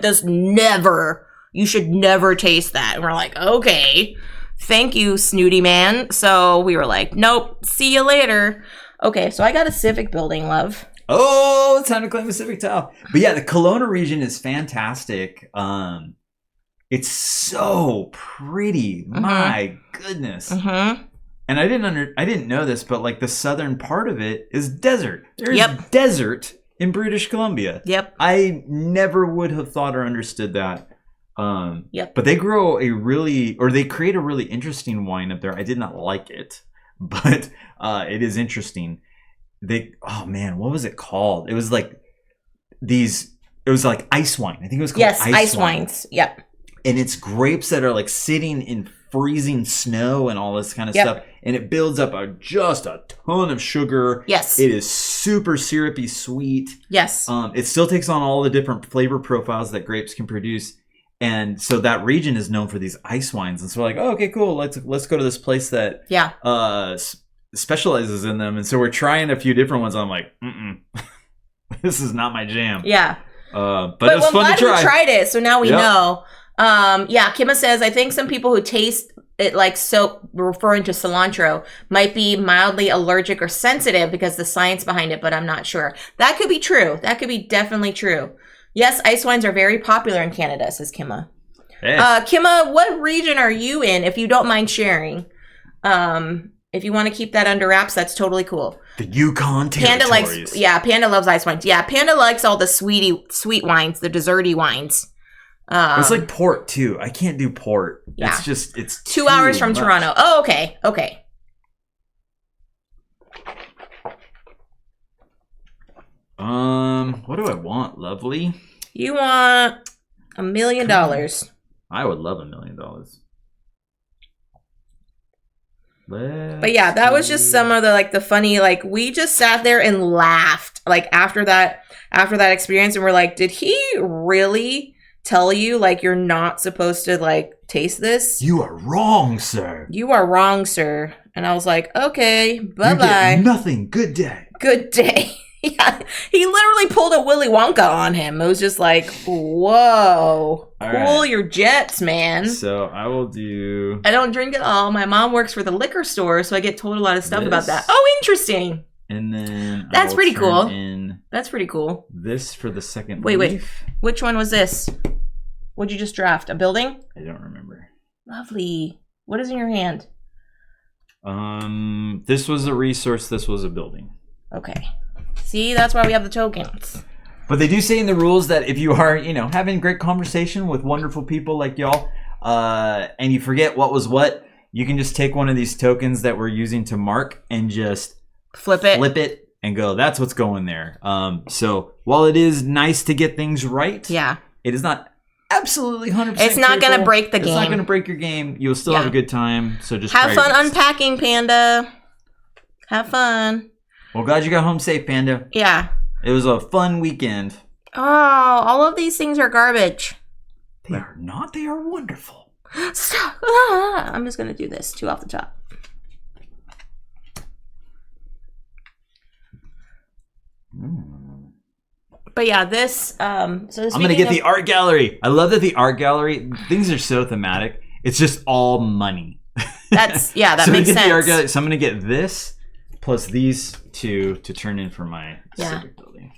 you should never taste that. And we're like, okay, thank you, snooty man. So we were like, nope, see you later. Okay, so I got a Civic building, love. Oh, it's time to claim a Civic tile. But yeah, the Kelowna region is fantastic. It's so pretty. Mm-hmm. My goodness. Mm-hmm. And I didn't know this, but like the southern part of it is desert. There's desert in British Columbia. Yep. I never would have thought or understood that. But they they create a really interesting wine up there. I did not like it. But it is interesting. What was it called? It was like ice wine. I think it was called ice wines. Yep. And it's grapes that are like sitting in freezing snow and all this kind of stuff. And it builds up just a ton of sugar. Yes. It is super syrupy sweet. Yes. It still takes on all the different flavor profiles that grapes can produce. And so that region is known for these ice wines. And so we're like, oh, okay, cool. Let's go to this place that specializes in them. And so we're trying a few different ones. I'm like, this is not my jam. Yeah. But it was fun to try. We tried it, so now we know. Kima says, I think some people who taste it like soap, referring to cilantro, might be mildly allergic or sensitive because the science behind it, but I'm not sure. That could be true. That could be definitely true. Yes, ice wines are very popular in Canada, says Kima. Hey. Kima, what region are you in, if you don't mind sharing? If you want to keep that under wraps, that's totally cool. The Yukon territories. Panda loves ice wines. Yeah, Panda likes all the sweet wines, the desserty wines. It's like port, too. I can't do port. Yeah. It's 2 hours from Toronto. Oh, okay. What do I want, lovely? You want $1 million. I would love $1 million. But yeah, that was just some of the funny, we just sat there and laughed after that experience, and we're like, did he really tell you, like, you're not supposed to, like, taste this. You are wrong, sir. You are wrong, sir. And I was like, okay, bye-bye. You get nothing. Good day. Good day. Yeah, he literally pulled a Willy Wonka on him. It was just like, whoa, cool your jets, man. So I will do... I don't drink at all. My mom works for the liquor store, so I get told a lot of stuff about that. Oh, interesting. And then that's pretty cool. That's pretty cool. This for the second Wait. Which one was this? What'd you just draft? A building? I don't remember. Lovely. What is in your hand? This was a resource. This was a building. Okay. See, that's why we have the tokens. But they do say in the rules that if you are, having great conversation with wonderful people like y'all, and you forget what was what, you can just take one of these tokens that we're using to mark and just flip it and go, that's what's going there. So while it is nice to get things right, it is not absolutely 100%. It's not going to break the game. It's not going to break your game. You'll still have a good time. So just have fun unpacking, Panda. Have fun. Well, glad you got home safe, Panda. Yeah. It was a fun weekend. Oh, all of these things are garbage. They are not. They are wonderful. Stop. I'm just going to do this. 2 off the top. But yeah, this... I'm going to get the art gallery. I love that the art gallery, things are so thematic. It's just all money. That makes sense. The art gallery, so I'm going to get this plus these two to turn in for my civic building.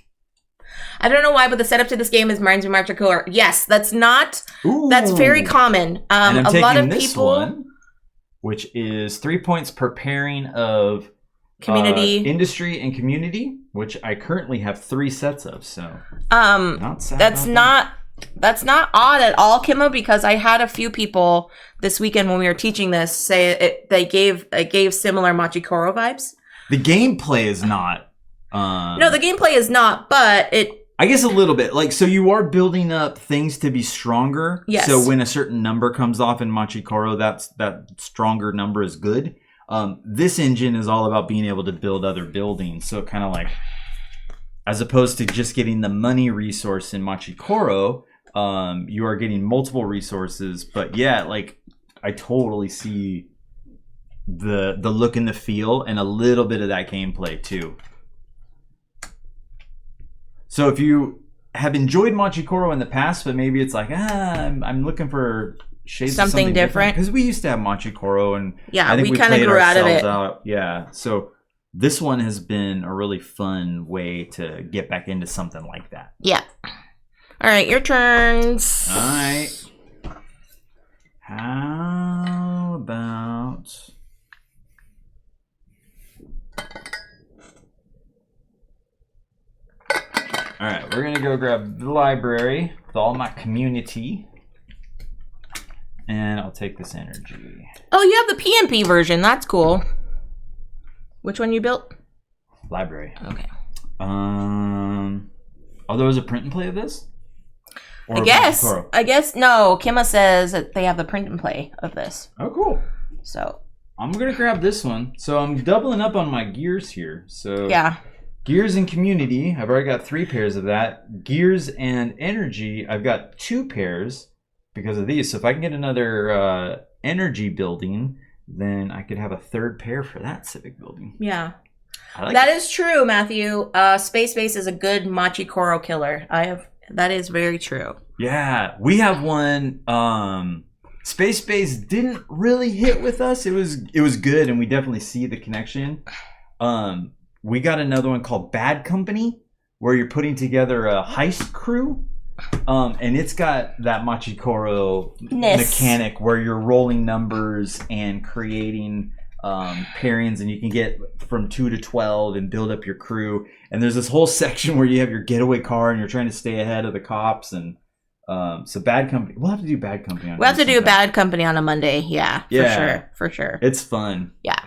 I don't know why, but the setup to this game is reminds me of March Core. Yes, that's very common. And I'm a lot of this people, one, which is 3 points per pairing of community, industry, and community, which I currently have 3 sets of. So that's not odd at all, Kimmo, because I had a few people this weekend when we were teaching this say it gave similar Machikoro vibes. The gameplay is not. No, the gameplay is not, but I guess a little bit. Like, so you are building up things to be stronger. Yes. So when a certain number comes off in Machikoro, that stronger number is good. This engine is all about being able to build other buildings. So kind of like, as opposed to just getting the money resource in Machikoro, you are getting multiple resources. But yeah, like I totally see the look and the feel and a little bit of that gameplay too. So if you have enjoyed Machikoro in the past, but maybe it's like, I'm looking for shades of something different. Because we used to have Machikoro, and I think we kind of grew out of it. Yeah, so this one has been a really fun way to get back into something like that. Yeah. All right, your turns. All right. How about... All right, we're going to go grab the library with all my community. And I'll take this energy. Oh, you have the PNP version. That's cool. Which one you built? Library. Okay. There was a print and play of this? Or I guess, no. Kimma says that they have the print and play of this. Oh, cool. So. I'm going to grab this one. So I'm doubling up on my gears here. So yeah. Gears and community, I've already got 3 pairs of that. Gears and energy, I've got 2 pairs because of these. So if I can get another energy building, then I could have a 3rd pair for that civic building. Yeah. That is true, Matthew. Space Base is a good Machikoro killer. That is very true. Yeah. We have one. Space Base didn't really hit with us. It was good, and we definitely see the connection. We got another one called Bad Company, where you're putting together a heist crew. And it's got that Machikoro mechanic where you're rolling numbers and creating pairings, and you can get from 2 to 12 and build up your crew. And there's this whole section where you have your getaway car and you're trying to stay ahead of the cops. And so Bad Company, we'll have to do Bad Company on. We'll have to do Bad Company on a Monday. Yeah, for sure. It's fun. Yeah.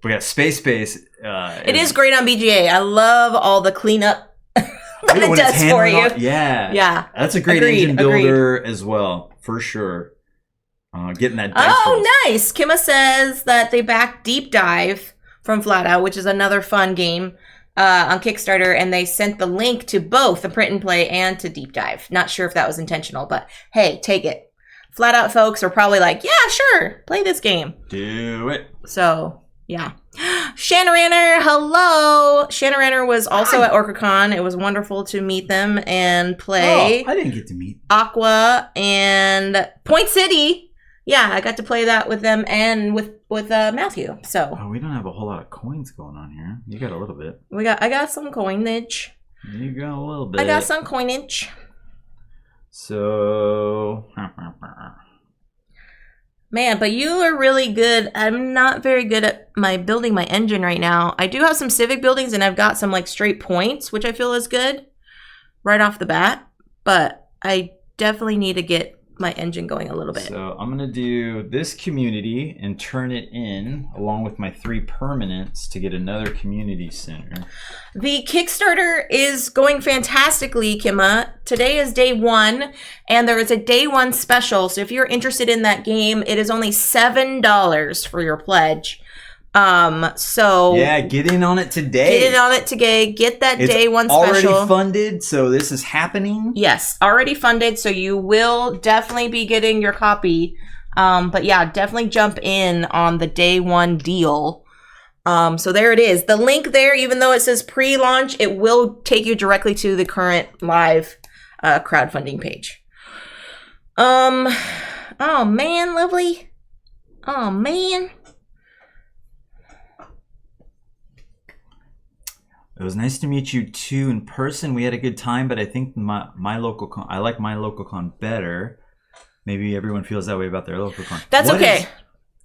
We got Space Base. It is great on BGA. I love all the cleanup that it does for you. Yeah. That's a great engine builder as well, for sure. Getting that dice rolls. Nice. Kimma says that they back Deep Dive from Flat Out, which is another fun game. on Kickstarter, and they sent the link to both the print and play and to deep dive. Not sure if that was intentional, but hey, take it. Flat out folks are probably like, yeah, sure, play this game. Do it. So, yeah. Shannaraner, hello. Shannaraner was also at Orca Con. It was wonderful to meet them and play. Oh, I didn't get to meet Aqua and Point City. Yeah, I got to play that with them and with Matthew. So we don't have a whole lot of coins going on here. You got a little bit. I got some coinage. You got a little bit. I got some coinage. So man, but you are really good. I'm not very good at building my engine right now. I do have some civic buildings and I've got some like straight points, which I feel is good right off the bat, but I definitely need to get my engine going a little bit. So I'm gonna do this community and turn it in along with my 3 permanents to get another community center. The Kickstarter is going fantastically, Kimma. Today is day 1 and there is a day 1 special. So if you're interested in that game, it is only $7 for your pledge. So yeah, get in on it today. Get in on it today. Get that day 1 special. Already funded, so this is happening. Yes, already funded, so you will definitely be getting your copy. But yeah, definitely jump in on the day 1 deal. So there it is. The link there, even though it says pre-launch, it will take you directly to the current live crowdfunding page. Oh man, lovely. Oh man. It was nice to meet you too in person. We had a good time, but I think my local con, I like my local con better. Maybe everyone feels that way about their local con. That's okay.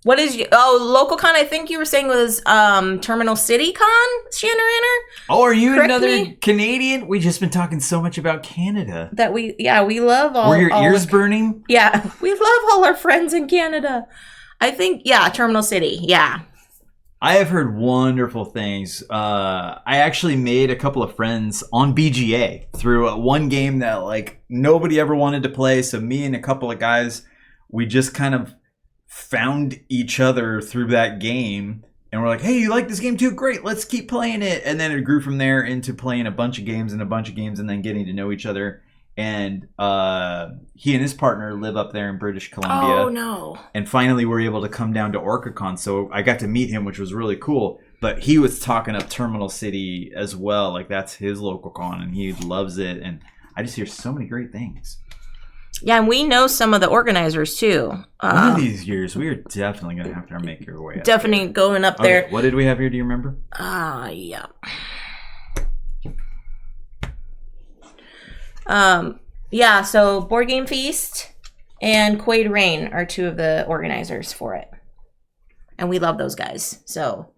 What is local con? I think you were saying was Terminal City Con, Shannaraner. Oh, are you another Canadian? We've just been talking so much about Canada. We love all. Were your ears burning? Yeah, we love all our friends in Canada. I think Terminal City. Yeah. I have heard wonderful things. I actually made a couple of friends on BGA through one game that like nobody ever wanted to play. So me and a couple of guys, we just kind of found each other through that game. And we're like, hey, you like this game too? Great, let's keep playing it. And then it grew from there into playing a bunch of games and then getting to know each other. And he and his partner live up there in British Columbia. Oh, no. And finally we're able to come down to Orca Con. So I got to meet him, which was really cool. But he was talking up Terminal City as well. Like, that's his local con, and he loves it. And I just hear so many great things. Yeah, and we know some of the organizers, too. One of these years, we are definitely going to have to make your way up Definitely going up there. What did we have here? Do you remember? Yeah. So Board Game Feast and Quaid Rain are 2 of the organizers for it. And we love those guys. So,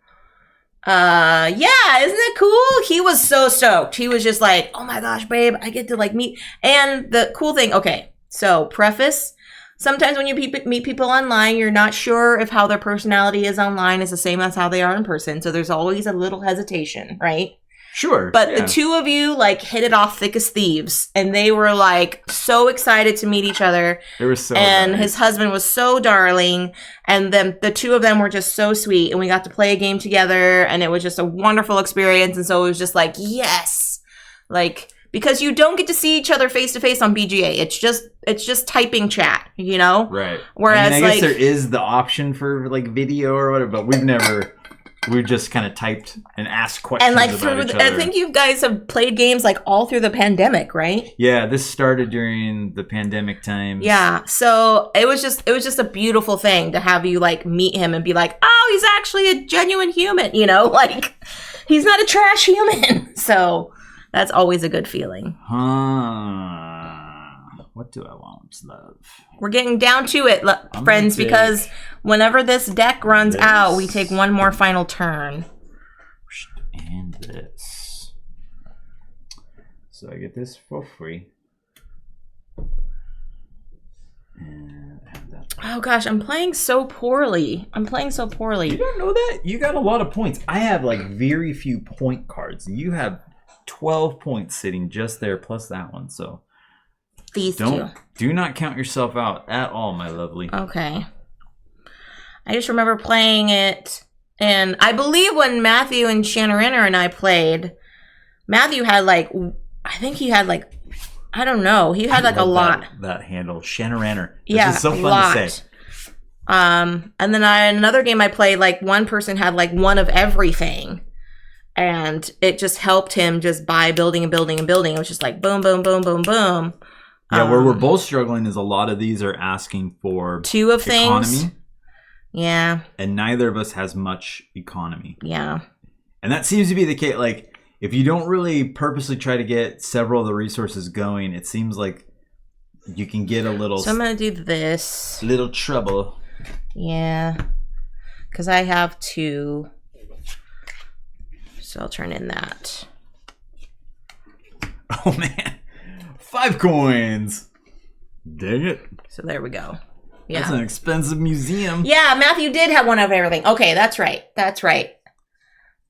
isn't that cool? He was so stoked. He was just like, oh my gosh, babe, I get to like meet. And the cool thing, okay, so preface, sometimes when you meet people online, you're not sure if how their personality is online is the same as how they are in person. So there's always a little hesitation, right? Sure. But the 2 of you like hit it off thick as thieves, and they were like so excited to meet each other. It was so nice. His husband was so darling, and then the 2 of them were just so sweet, and we got to play a game together, and it was just a wonderful experience. And so it was just like, yes, like, because you don't get to see each other face to face on BGA. It's just typing chat, you know? Right. Whereas I guess there is the option for like video or whatever, but we've just kind of typed and asked questions and like about each other. I think you guys have played games like all through the pandemic, right? Yeah, this started during the pandemic times. Yeah, so it was just a beautiful thing to have you like meet him and be like, oh, he's actually a genuine human, you know, like he's not a trash human. So that's always a good feeling. What do I want, love? We're getting down to it, friends, because whenever this deck runs out, we take one more final turn. And this. So I get this for free. And I have that. Oh gosh, I'm playing so poorly. You don't know that? You got a lot of points. I have like very few point cards. You have 12 points sitting just there, plus that one, so... Do not count yourself out at all, my lovely. Okay. I just remember playing it, and I believe when Matthew and Shannaraner and I played, Matthew had like, I think he had like, I don't know. He had like a lot. That handle, Shanaraner. Yeah, is so fun to say. And then another game I played, like one person had like one of everything, and it just helped him just by building and building and building. It was just like boom, boom, boom, boom, boom. Yeah, where we're both struggling is a lot of these are asking for two of economy, things. Yeah, and neither of us has much economy. Yeah, and that seems to be the case. Like, if you don't really purposely try to get several of the resources going, it seems like you can get a little. So I'm gonna do this. Little trouble. Yeah, because I have 2. So I'll turn in that. Oh man, 5 coins. Dang it. So there we go. Yeah, that's an expensive museum. Yeah, Matthew did have one of everything. Okay, that's right. That's right.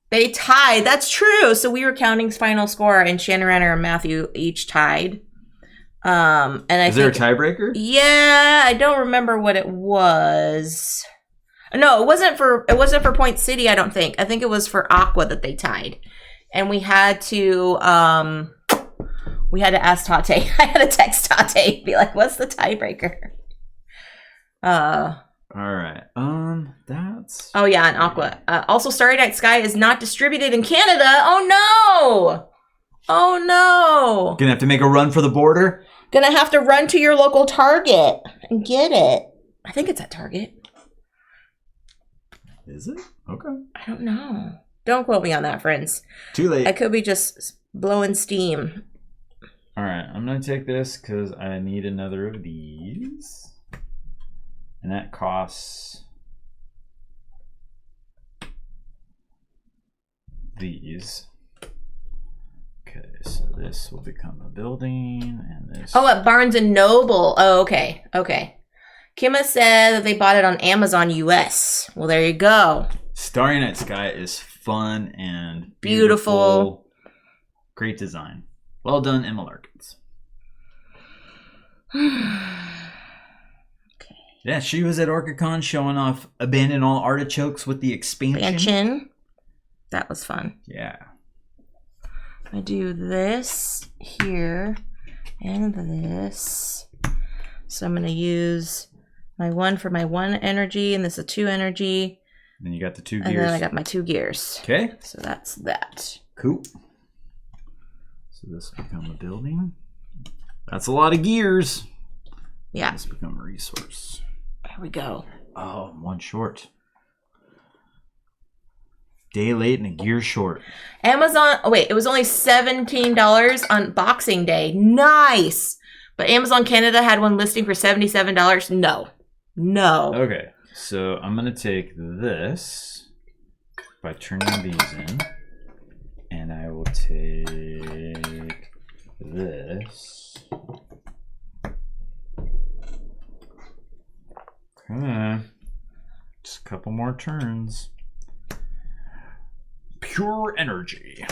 They tied. That's true. So we were counting final score, and Shannon and Matthew each tied. And I Is there a tiebreaker? Yeah, I don't remember what it was. No, it wasn't for Point City, I don't think. I think it was for Aqua that they tied. And we had to ask Tate. I had to text Tate, be like, what's the tiebreaker? All right. That's. Oh yeah, and Aqua. Also, Starry Night Sky is not distributed in Canada. Oh no! Oh no! Gonna have to make a run for the border. Gonna have to run to your local Target and get it. I think it's at Target. Is it? Okay. I don't know. Don't quote me on that, friends. Too late. I could be just blowing steam. All right, I'm gonna take this because I need another of these, and that costs these. Okay, so this will become a building, and this. Oh, at Barnes and Noble. Oh, okay, okay. Kima said that they bought it on Amazon US. Well, there you go. Starry Night Sky is fun and beautiful. Great design. Well done, Emma Larkins. Okay. Yeah, she was at Orca Con showing off Abandon All Artichokes with the expansion. That was fun. Yeah. I do this here and this. So I'm going to use my 1 for my 1 energy, and this is 2 energy. Then you got the 2 gears. And then I got my 2 gears. Okay. So that's that. Cool. So this will become a building. That's a lot of gears. Yeah. This become a resource. There we go. Oh, 1 short. Day late and a gear short. Amazon. Oh wait, it was only $17 on Boxing Day. Nice. But Amazon Canada had one listing for $77. No. No. Okay. So I'm gonna take this by turning these in. And I will take this. Okay. Just a couple more turns. Pure energy.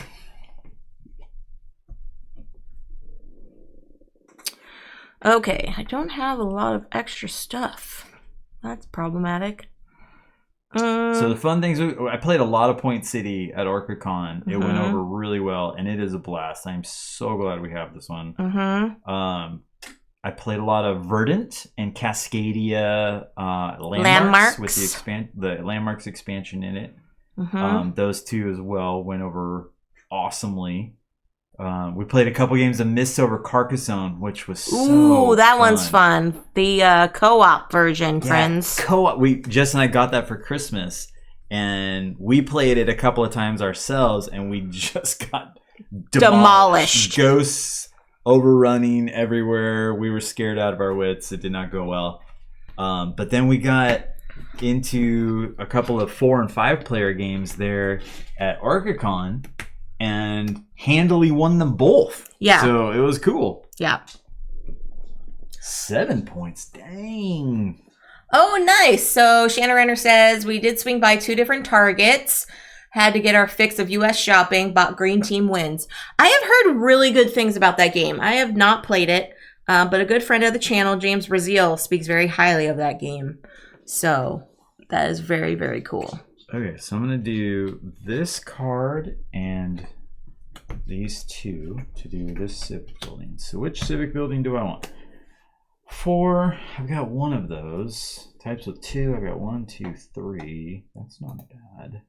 Okay, I don't have a lot of extra stuff. That's problematic. So the fun things, I played a lot of Point City at Orca Con. It went over really well, and it is a blast. I'm so glad we have this one. I played a lot of Verdant and Cascadia landmarks with the landmarks expansion in it. Those 2 as well went over awesomely. We played a couple games of Mists over Carcassonne, which was so that fun. one's fun. The co-op version, friends. Co-op. Jess and I got that for Christmas, and we played it a couple of times ourselves, and we just got demolished. Ghosts overrunning everywhere. We were scared out of our wits. It did not go well. But then we got into a couple of 4 and 5 player games there at Orca Con, and handily won them both. Yeah. So it was cool. Yeah. 7 points. Dang. Oh, nice. So Shannon Renner says, we did swing by 2 different Targets. Had to get our fix of U.S. shopping. Bought Green Team Wins. I have heard really good things about that game. I have not played it. But a good friend of the channel, James Brazil, speaks very highly of that game. So that is very, very cool. Okay, so I'm going to do this card and these two to do this civic building. So which civic building do I want? 4. I've got one of those. Types of 2. I've got 1, 2, 3. That's not bad.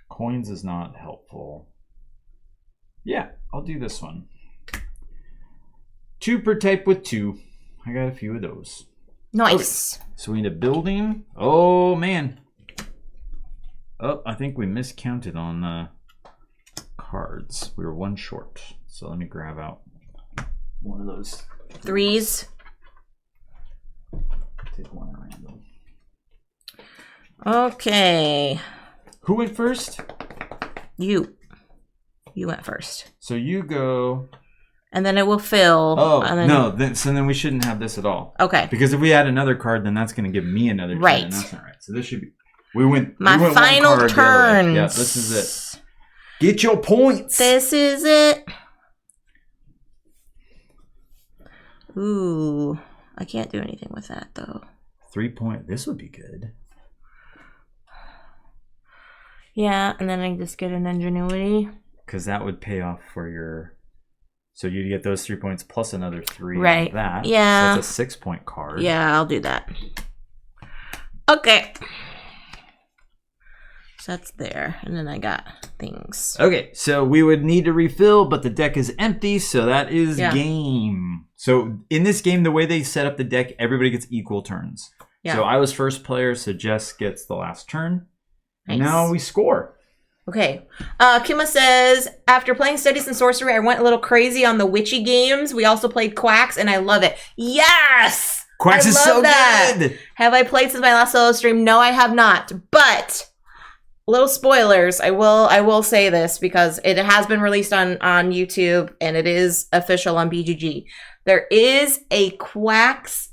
Coins is not helpful. Yeah, I'll do this one. 2 per type with 2. I got a few of those. Nice. Okay. So we need a building. Oh, man. Oh, I think we miscounted on cards. We were 1 short. So let me grab out one of those 3s. Take one at random. Okay. Who went first? You. You went first. So you go. And then it will fill. Oh, and then... no. So then we shouldn't have this at all. Okay. Because if we add another card, then that's going to give me another turn. Right. And that's not right. So this should be. We went. My we went final turn. Yeah, this is it. Get your points. This is it. Ooh. I can't do anything with that, though. 3 point. This would be good. Yeah, and then I just get an ingenuity. Because that would pay off for your. So you get those 3 points plus another 3. Right. Like that. Yeah. So that's a 6-point card. Yeah, I'll do that. Okay. So that's there. And then I got things. Okay, so we would need to refill, but the deck is empty, so that is game. So in this game, the way they set up the deck, everybody gets equal turns. Yeah. So I was first player, so Jess gets the last turn. Nice. And now we score. Okay. Kima says, after playing Studies in Sorcery, I went a little crazy on the witchy games. We also played Quacks, and I love it. Yes! Quacks is so good! Have I played since my last solo stream? No, I have not. But, little spoilers, I will say this, because it has been released on YouTube, and it is official on BGG. There is a Quacks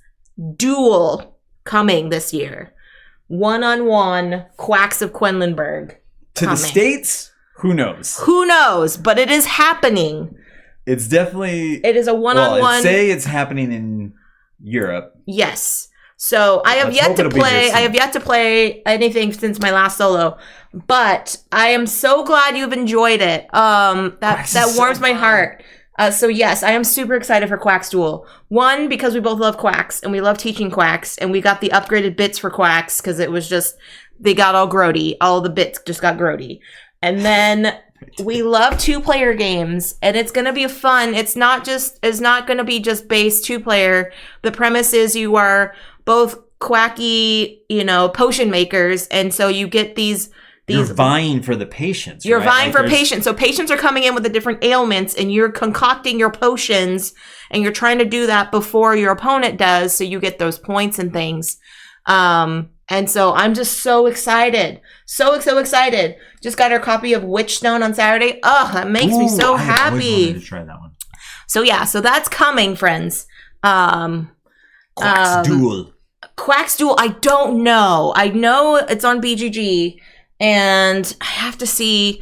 duel coming this year. 1-on-1 Quacks of Quedlinburg. To the States? Who knows? Who knows? But it is happening. It's definitely... It is a one-on-one... Well, say it's happening in Europe. Yes. So I have yet to play... I have yet to play anything since my last solo. But I am so glad you've enjoyed it. That warms my heart. So yes, I am super excited for Quacks Duel. 1, because we both love Quacks, and we love teaching Quacks, and we got the upgraded bits for Quacks, because it was just... They got all grody. All the bits just got grody. And then we love 2-player games, and it's going to be fun. It's not going to be just base 2-player. The premise is you are both quacky, potion makers, and so you get these You're vying for the patients. You're right? vying for patients. So patients are coming in with the different ailments, and you're concocting your potions, and you're trying to do that before your opponent does, so you get those points and things. And so I'm just so excited. So excited. Just got our copy of Witchstone on Saturday. Oh, that makes me so happy. I always wanted to try that one. So yeah, so that's coming, friends. Quacks Duel. Quacks Duel, I don't know. I know it's on BGG, and I have to see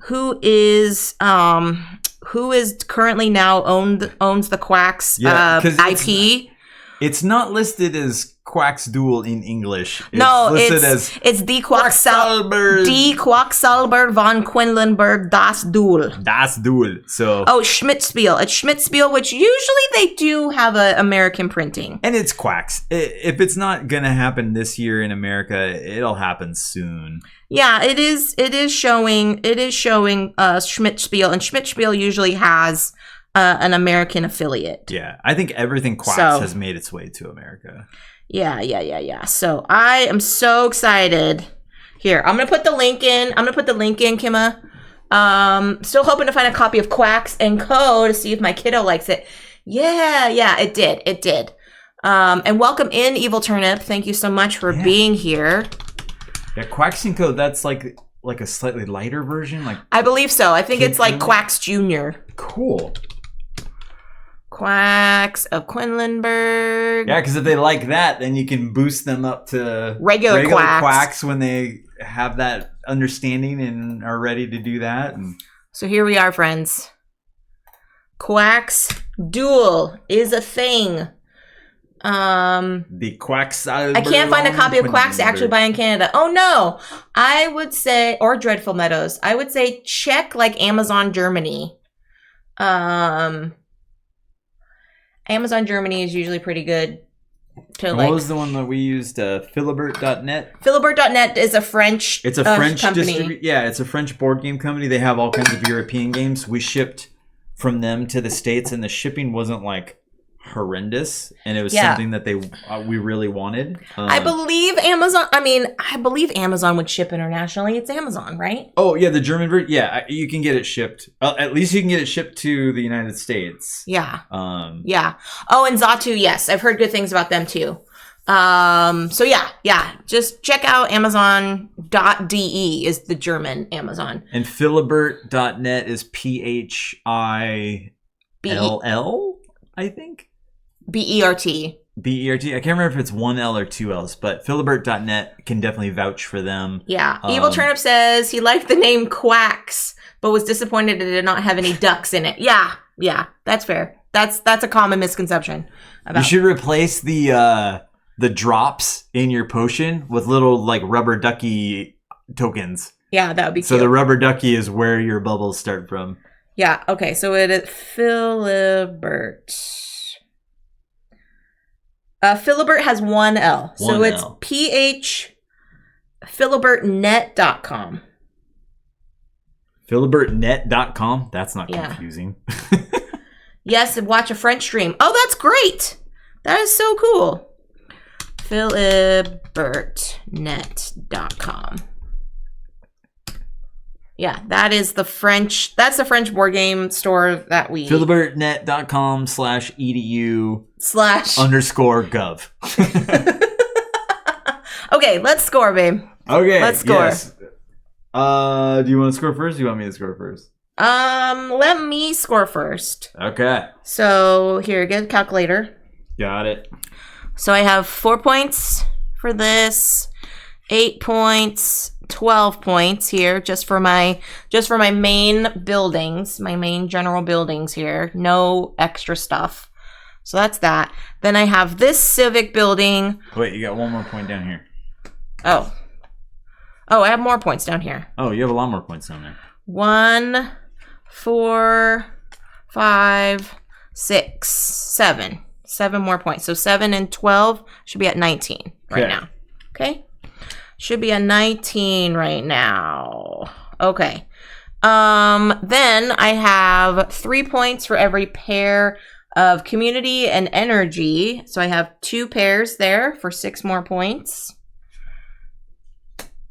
who is currently now owns the Quacks IP. It's not listed as Quacks Duel in English. It's Die Quacksalber von Quedlinburg Das Duel. Das Duel. So Schmidtspiel. It's Schmidtspiel, which usually they do have an American printing. And it's Quacks. If it's not gonna happen this year in America, it'll happen soon. Yeah, it is showing Schmidtspiel, and Schmidtspiel usually has an American affiliate. Yeah, I think everything Quacks has made its way to America. Yeah. So I am so excited. Here, I'm gonna put the link in. Kima. Still hoping to find a copy of Quacks and Co. to see if my kiddo likes it. Yeah, it did. And welcome in, Evil Turnip. Thank you so much for being here. Yeah, Quacks and Co. That's like a slightly lighter version, like I believe so. I think it's like Quacks Junior. Cool. Quacks of Quedlinburg. Yeah, because if they like that, then you can boost them up to regular quacks when they have that understanding and are ready to do that. And so here we are, friends. Quacks Duel is a thing. The Quacks. I can't find a copy of Quacks to actually buy in Canada. Oh no. I would say, or Dreadful Meadows. I would say check like Amazon Germany. Amazon Germany is usually pretty good. What was the one that we used? Philibert.net? Philibert.net is a French It's a French company. Yeah, it's a French board game company. They have all kinds of European games. We shipped from them to the States, and the shipping wasn't like horrendous, and it was something that we really wanted. I believe Amazon would ship internationally. It's Amazon, right? Oh yeah, the German version. Yeah, you can get it shipped. At least you can get it shipped to the United States. Yeah. Yeah. Oh, and Zatu. Yes, I've heard good things about them too. So yeah. Just check out Amazon.de is the German Amazon. And Philibert.net is PHILL, I think. BERT. BERT. I can't remember if it's one L or two L's, but Philibert.net can definitely vouch for them. Yeah. Evil Turnip says he liked the name Quacks, but was disappointed it did not have any ducks in it. Yeah. That's fair. That's a common misconception. You should replace the drops in your potion with little like rubber ducky tokens. Yeah, that would be cute. So the rubber ducky is where your bubbles start from. Yeah. Okay. So it is Philibert. Philibert has one L. So it's philibertnet.com. Philibertnet.com? That's not confusing. Yes, and watch a French stream. Oh, that's great. That is so cool. Philibertnet.com. Yeah, that's the French board game store that we... Philibertnet.com/edu/_gov. Okay, let's score, babe. Okay, let's score. Yes. Do you want to score first or do you want me to score first? Let me score first. Okay. So, here, get a calculator. Got it. So I have 4 points for this, 8 points, 12 points here just for my main buildings, my main general buildings here. No extra stuff. So that's that. Then I have this civic building. Wait, you got one more point down here. Oh, I have more points down here. Oh, you have a lot more points down there. 1, 4, 5, 6, 7. 7 more points. So 7 and 12 should be at 19 right now. Okay. Should be at 19 right now. Okay. Then I have 3 points for every pair of community and energy. So I have 2 pairs there for 6 more points.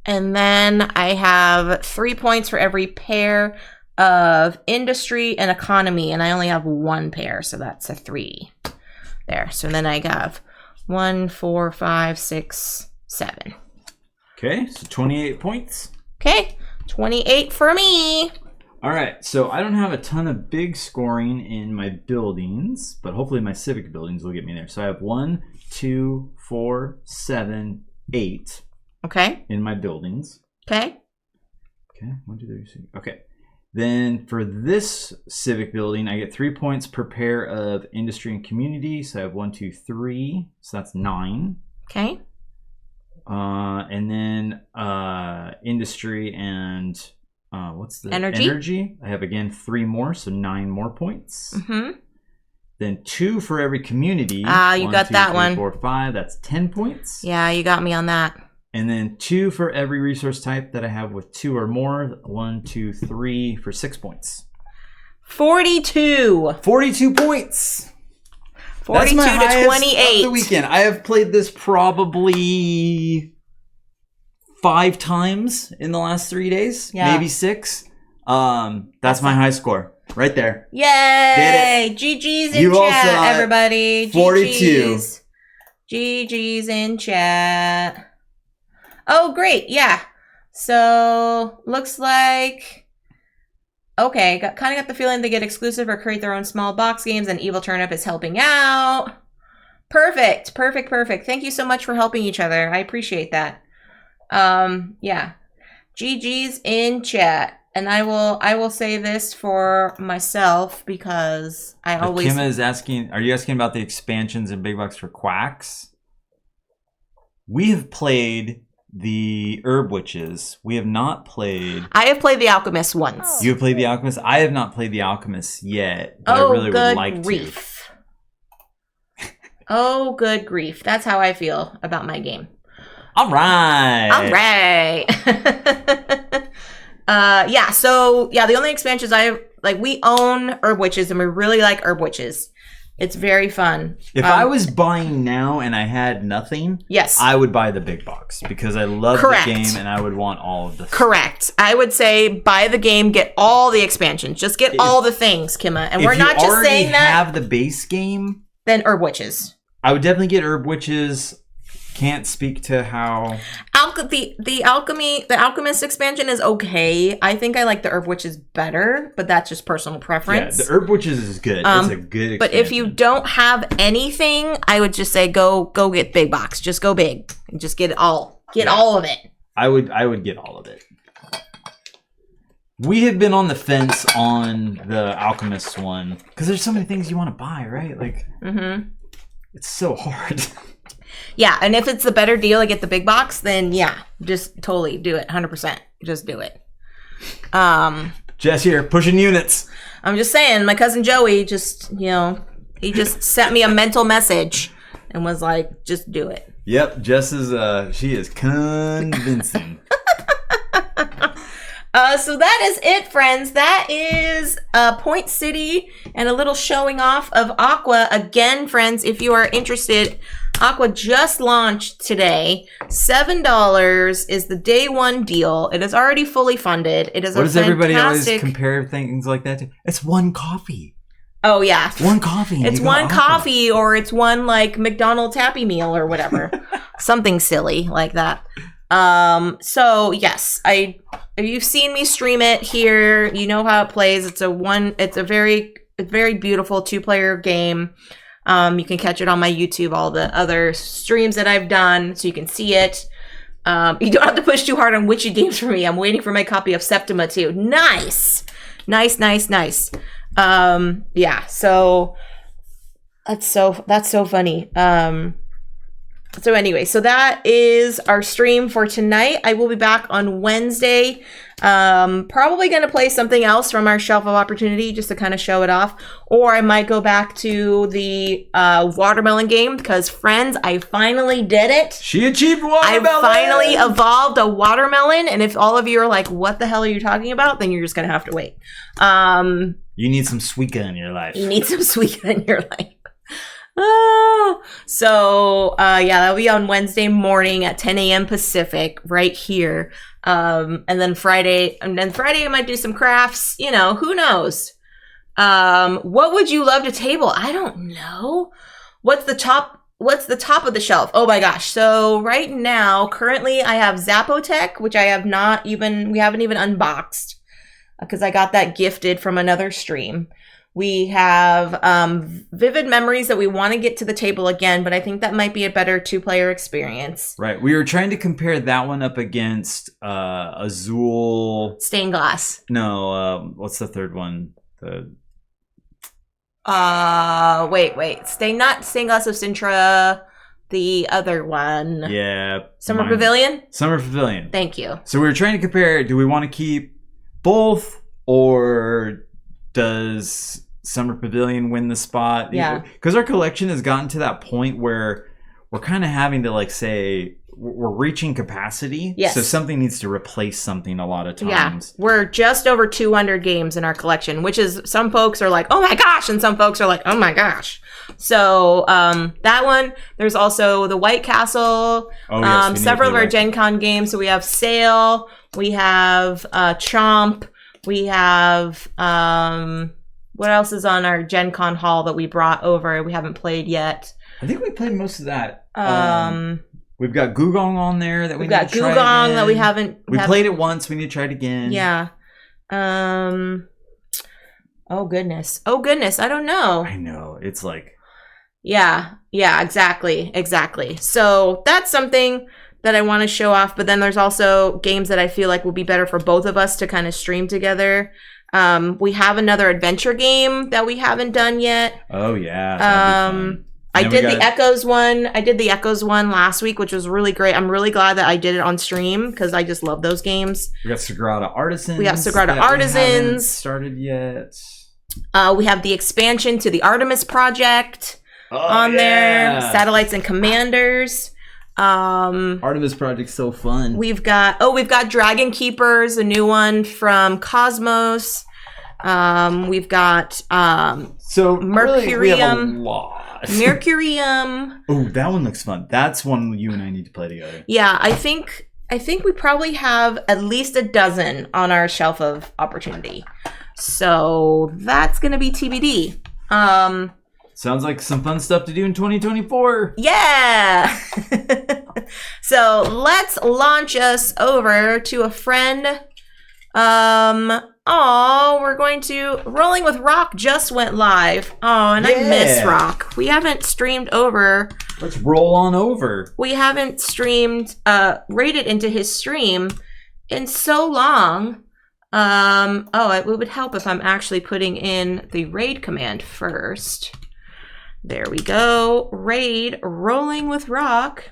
And then I have 3 points for every pair of industry and economy. And I only have 1 pair. So that's a 3 there. So then I have 1, 4, 5, 6, 7. Okay, so 28 points. Okay, 28 for me. All right, so I don't have a ton of big scoring in my buildings, but hopefully my civic buildings will get me there. So I have 1, 2, 4, 7, 8. Okay. In my buildings. Okay. Okay, 1, 2, 3, 6. Okay. Then for this civic building, I get 3 points per pair of industry and community. So I have 1, 2, 3. So that's 9. Okay. And then industry and what's the energy? I have again 3 more, so 9 more points. Mm-hmm. Then 2 for every community. You 1, got 2, that 3, one. 4, 5. That's 10 points. Yeah, you got me on that. And then 2 for every resource type that I have with 2 or more. 1, 2, 3 for 6 points. 42. 42 points. 42 That's my to 28. Of the weekend. I have played this probably 5 times in the last 3 days. Yeah. Maybe 6. That's my high score. Right there. Yay! GG's in chat, everybody. 42. GG's in chat. Oh, great. Yeah. So, looks like... Okay, kind of got the feeling they get exclusive or create their own small box games, and Evil Turnip is helping out. Perfect. Thank you so much for helping each other. I appreciate that. Yeah. GG's in chat. And I will say this for myself because I always... Kimma is asking, are you asking about the expansions in Big Box for Quacks? We have played the Herb Witches. We have not played... I have played the Alchemist once. You have played the Alchemist? I have not played the Alchemist yet, but I really would like grief. Oh, good grief. That's how I feel about my game. All right. All right. Yeah, so, yeah, the only expansions we own Herb Witches, and we really like Herb Witches. It's very fun. If I was buying now and I had nothing, yes, I would buy the big box because I love Correct. the game and I would want all of the Correct. I would say buy the game, get all the expansions. Just get all the things, Kimma. And we're not just saying that. If you already have the base game, then Herb Witches. I would definitely get Herb Witches. Can't speak to how the Alchemist expansion is okay. I think I like the Herb Witches better, but that's just personal preference. Yeah, the Herb Witches is good. It's a good expansion. But if you don't have anything, I would just say go get big box. Just go big and just get it all. Get all of it. I would get all of it. We have been on the fence on the Alchemist one because there's so many things you want to buy, right? Like, it's so hard. Yeah, and if it's the better deal, I get the big box, then yeah, just totally do it, 100%. Just do it. Jess here, pushing units. I'm just saying, my cousin Joey just, he just sent me a mental message and was like, just do it. Yep, Jess is, she is convincing. So that is it, friends. That is Point City and a little showing off of Aqua. Again, friends, if you are interested, Aqua just launched today. $7 is the day one deal. It is already fully funded. It is what does everybody always compare things like that to? It's one coffee. Oh, yeah. One coffee. It's one coffee or it's one like McDonald's Happy Meal or whatever. Something silly like that. So yes, if you've seen me stream it here, you know how it plays. It's a very beautiful 2-player game. You can catch it on my YouTube, all the other streams that I've done, so you can see it. You don't have to push too hard on witchy games for me. I'm waiting for my copy of Septima too. Nice. Yeah, so that's so funny. So anyway, so that is our stream for tonight. I will be back on Wednesday. Probably going to play something else from our Shelf of Opportunity just to kind of show it off. Or I might go back to the watermelon game because, friends, I finally did it. She achieved watermelon! I finally evolved a watermelon. And if all of you are like, what the hell are you talking about? Then you're just going to have to wait. You need some Suika in your life. Oh, so yeah, that'll be on Wednesday morning at 10 a.m. Pacific, right here. And then Friday I might do some crafts. Who knows? What would you love to table? I don't know. What's the top of the shelf? Oh my gosh. So right now, currently I have Zapotec, which we haven't even unboxed because I got that gifted from another stream. We have Vivid Memories that we want to get to the table again, but I think that might be a better 2-player experience. Right. We were trying to compare that one up against Azul... Stained Glass. No, what's the third one? Wait. Not Stained Glass of Sintra, the other one. Yeah. Summer Pavilion? Summer Pavilion. Thank you. So we were trying to compare, do we want to keep both, or does Summer Pavilion win the spot? Yeah. Because our collection has gotten to that point where we're kind of having to say we're reaching capacity. Yes. So something needs to replace something a lot of times. Yeah. We're just over 200 games in our collection, which is, some folks are like, oh my gosh, and some folks are like, oh my gosh. So that one, there's also the White Castle, several of our Gen Con games. So we have Sail, we have Chomp, we have what else is on our Gen Con haul that we brought over? We haven't played yet. I think we played most of that. We've got Gugong on there that we need to try again. We've got Gugong that we haven't... We played it once. We need to try it again. Yeah. Oh, goodness. I don't know. I know. It's like... Yeah, exactly. So that's something that I want to show off, but then there's also games that I feel like will be better for both of us to kind of stream together. We have another adventure game that we haven't done yet. Oh yeah, that'd be fun. I did the Echoes one. I did the Echoes one last week, which was really great. I'm really glad that I did it on stream because I just love those games. We got Sagrada Artisans. We got Sagrada Artisans. Started yet? We have the expansion to the Artemis Project on there. Satellites and Commanders. Artemis Project's so fun. We've got Dragon Keepers, a new one from Cosmos. We've got Mercurium. We have a lot. Mercurium. Oh, that one looks fun. That's one you and I need to play together. Yeah, I think we probably have at least a dozen on our shelf of opportunity. So that's gonna be TBD. Sounds like some fun stuff to do in 2024. Yeah. So let's launch us over to a friend. We're going to Rolling with Rock just went live. Oh, and I miss Rock. We haven't streamed over. Let's roll on over. We haven't streamed, raided into his stream in so long. It would help if I'm actually putting in the raid command first. There we go. Raid Rolling with Rock.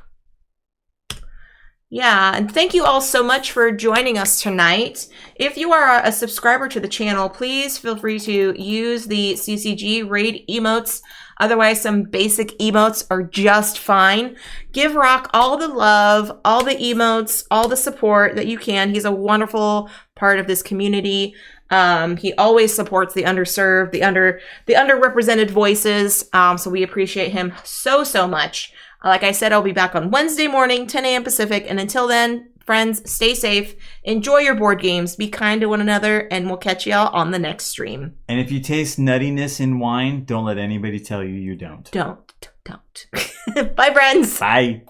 Yeah, and thank you all so much for joining us tonight. If you are a subscriber to the channel, please feel free to use the CCG raid emotes. Otherwise, some basic emotes are just fine. Give Rock all the love, all the emotes, all the support that you can. He's a wonderful part of this community. He always supports the underserved, the underrepresented voices. So we appreciate him so much. Like I said, I'll be back on Wednesday morning, 10 a.m. Pacific. And until then, friends, stay safe. Enjoy your board games. Be kind to one another. And we'll catch y'all on the next stream. And if you taste nuttiness in wine, don't let anybody tell you you don't. Don't. Bye, friends. Bye.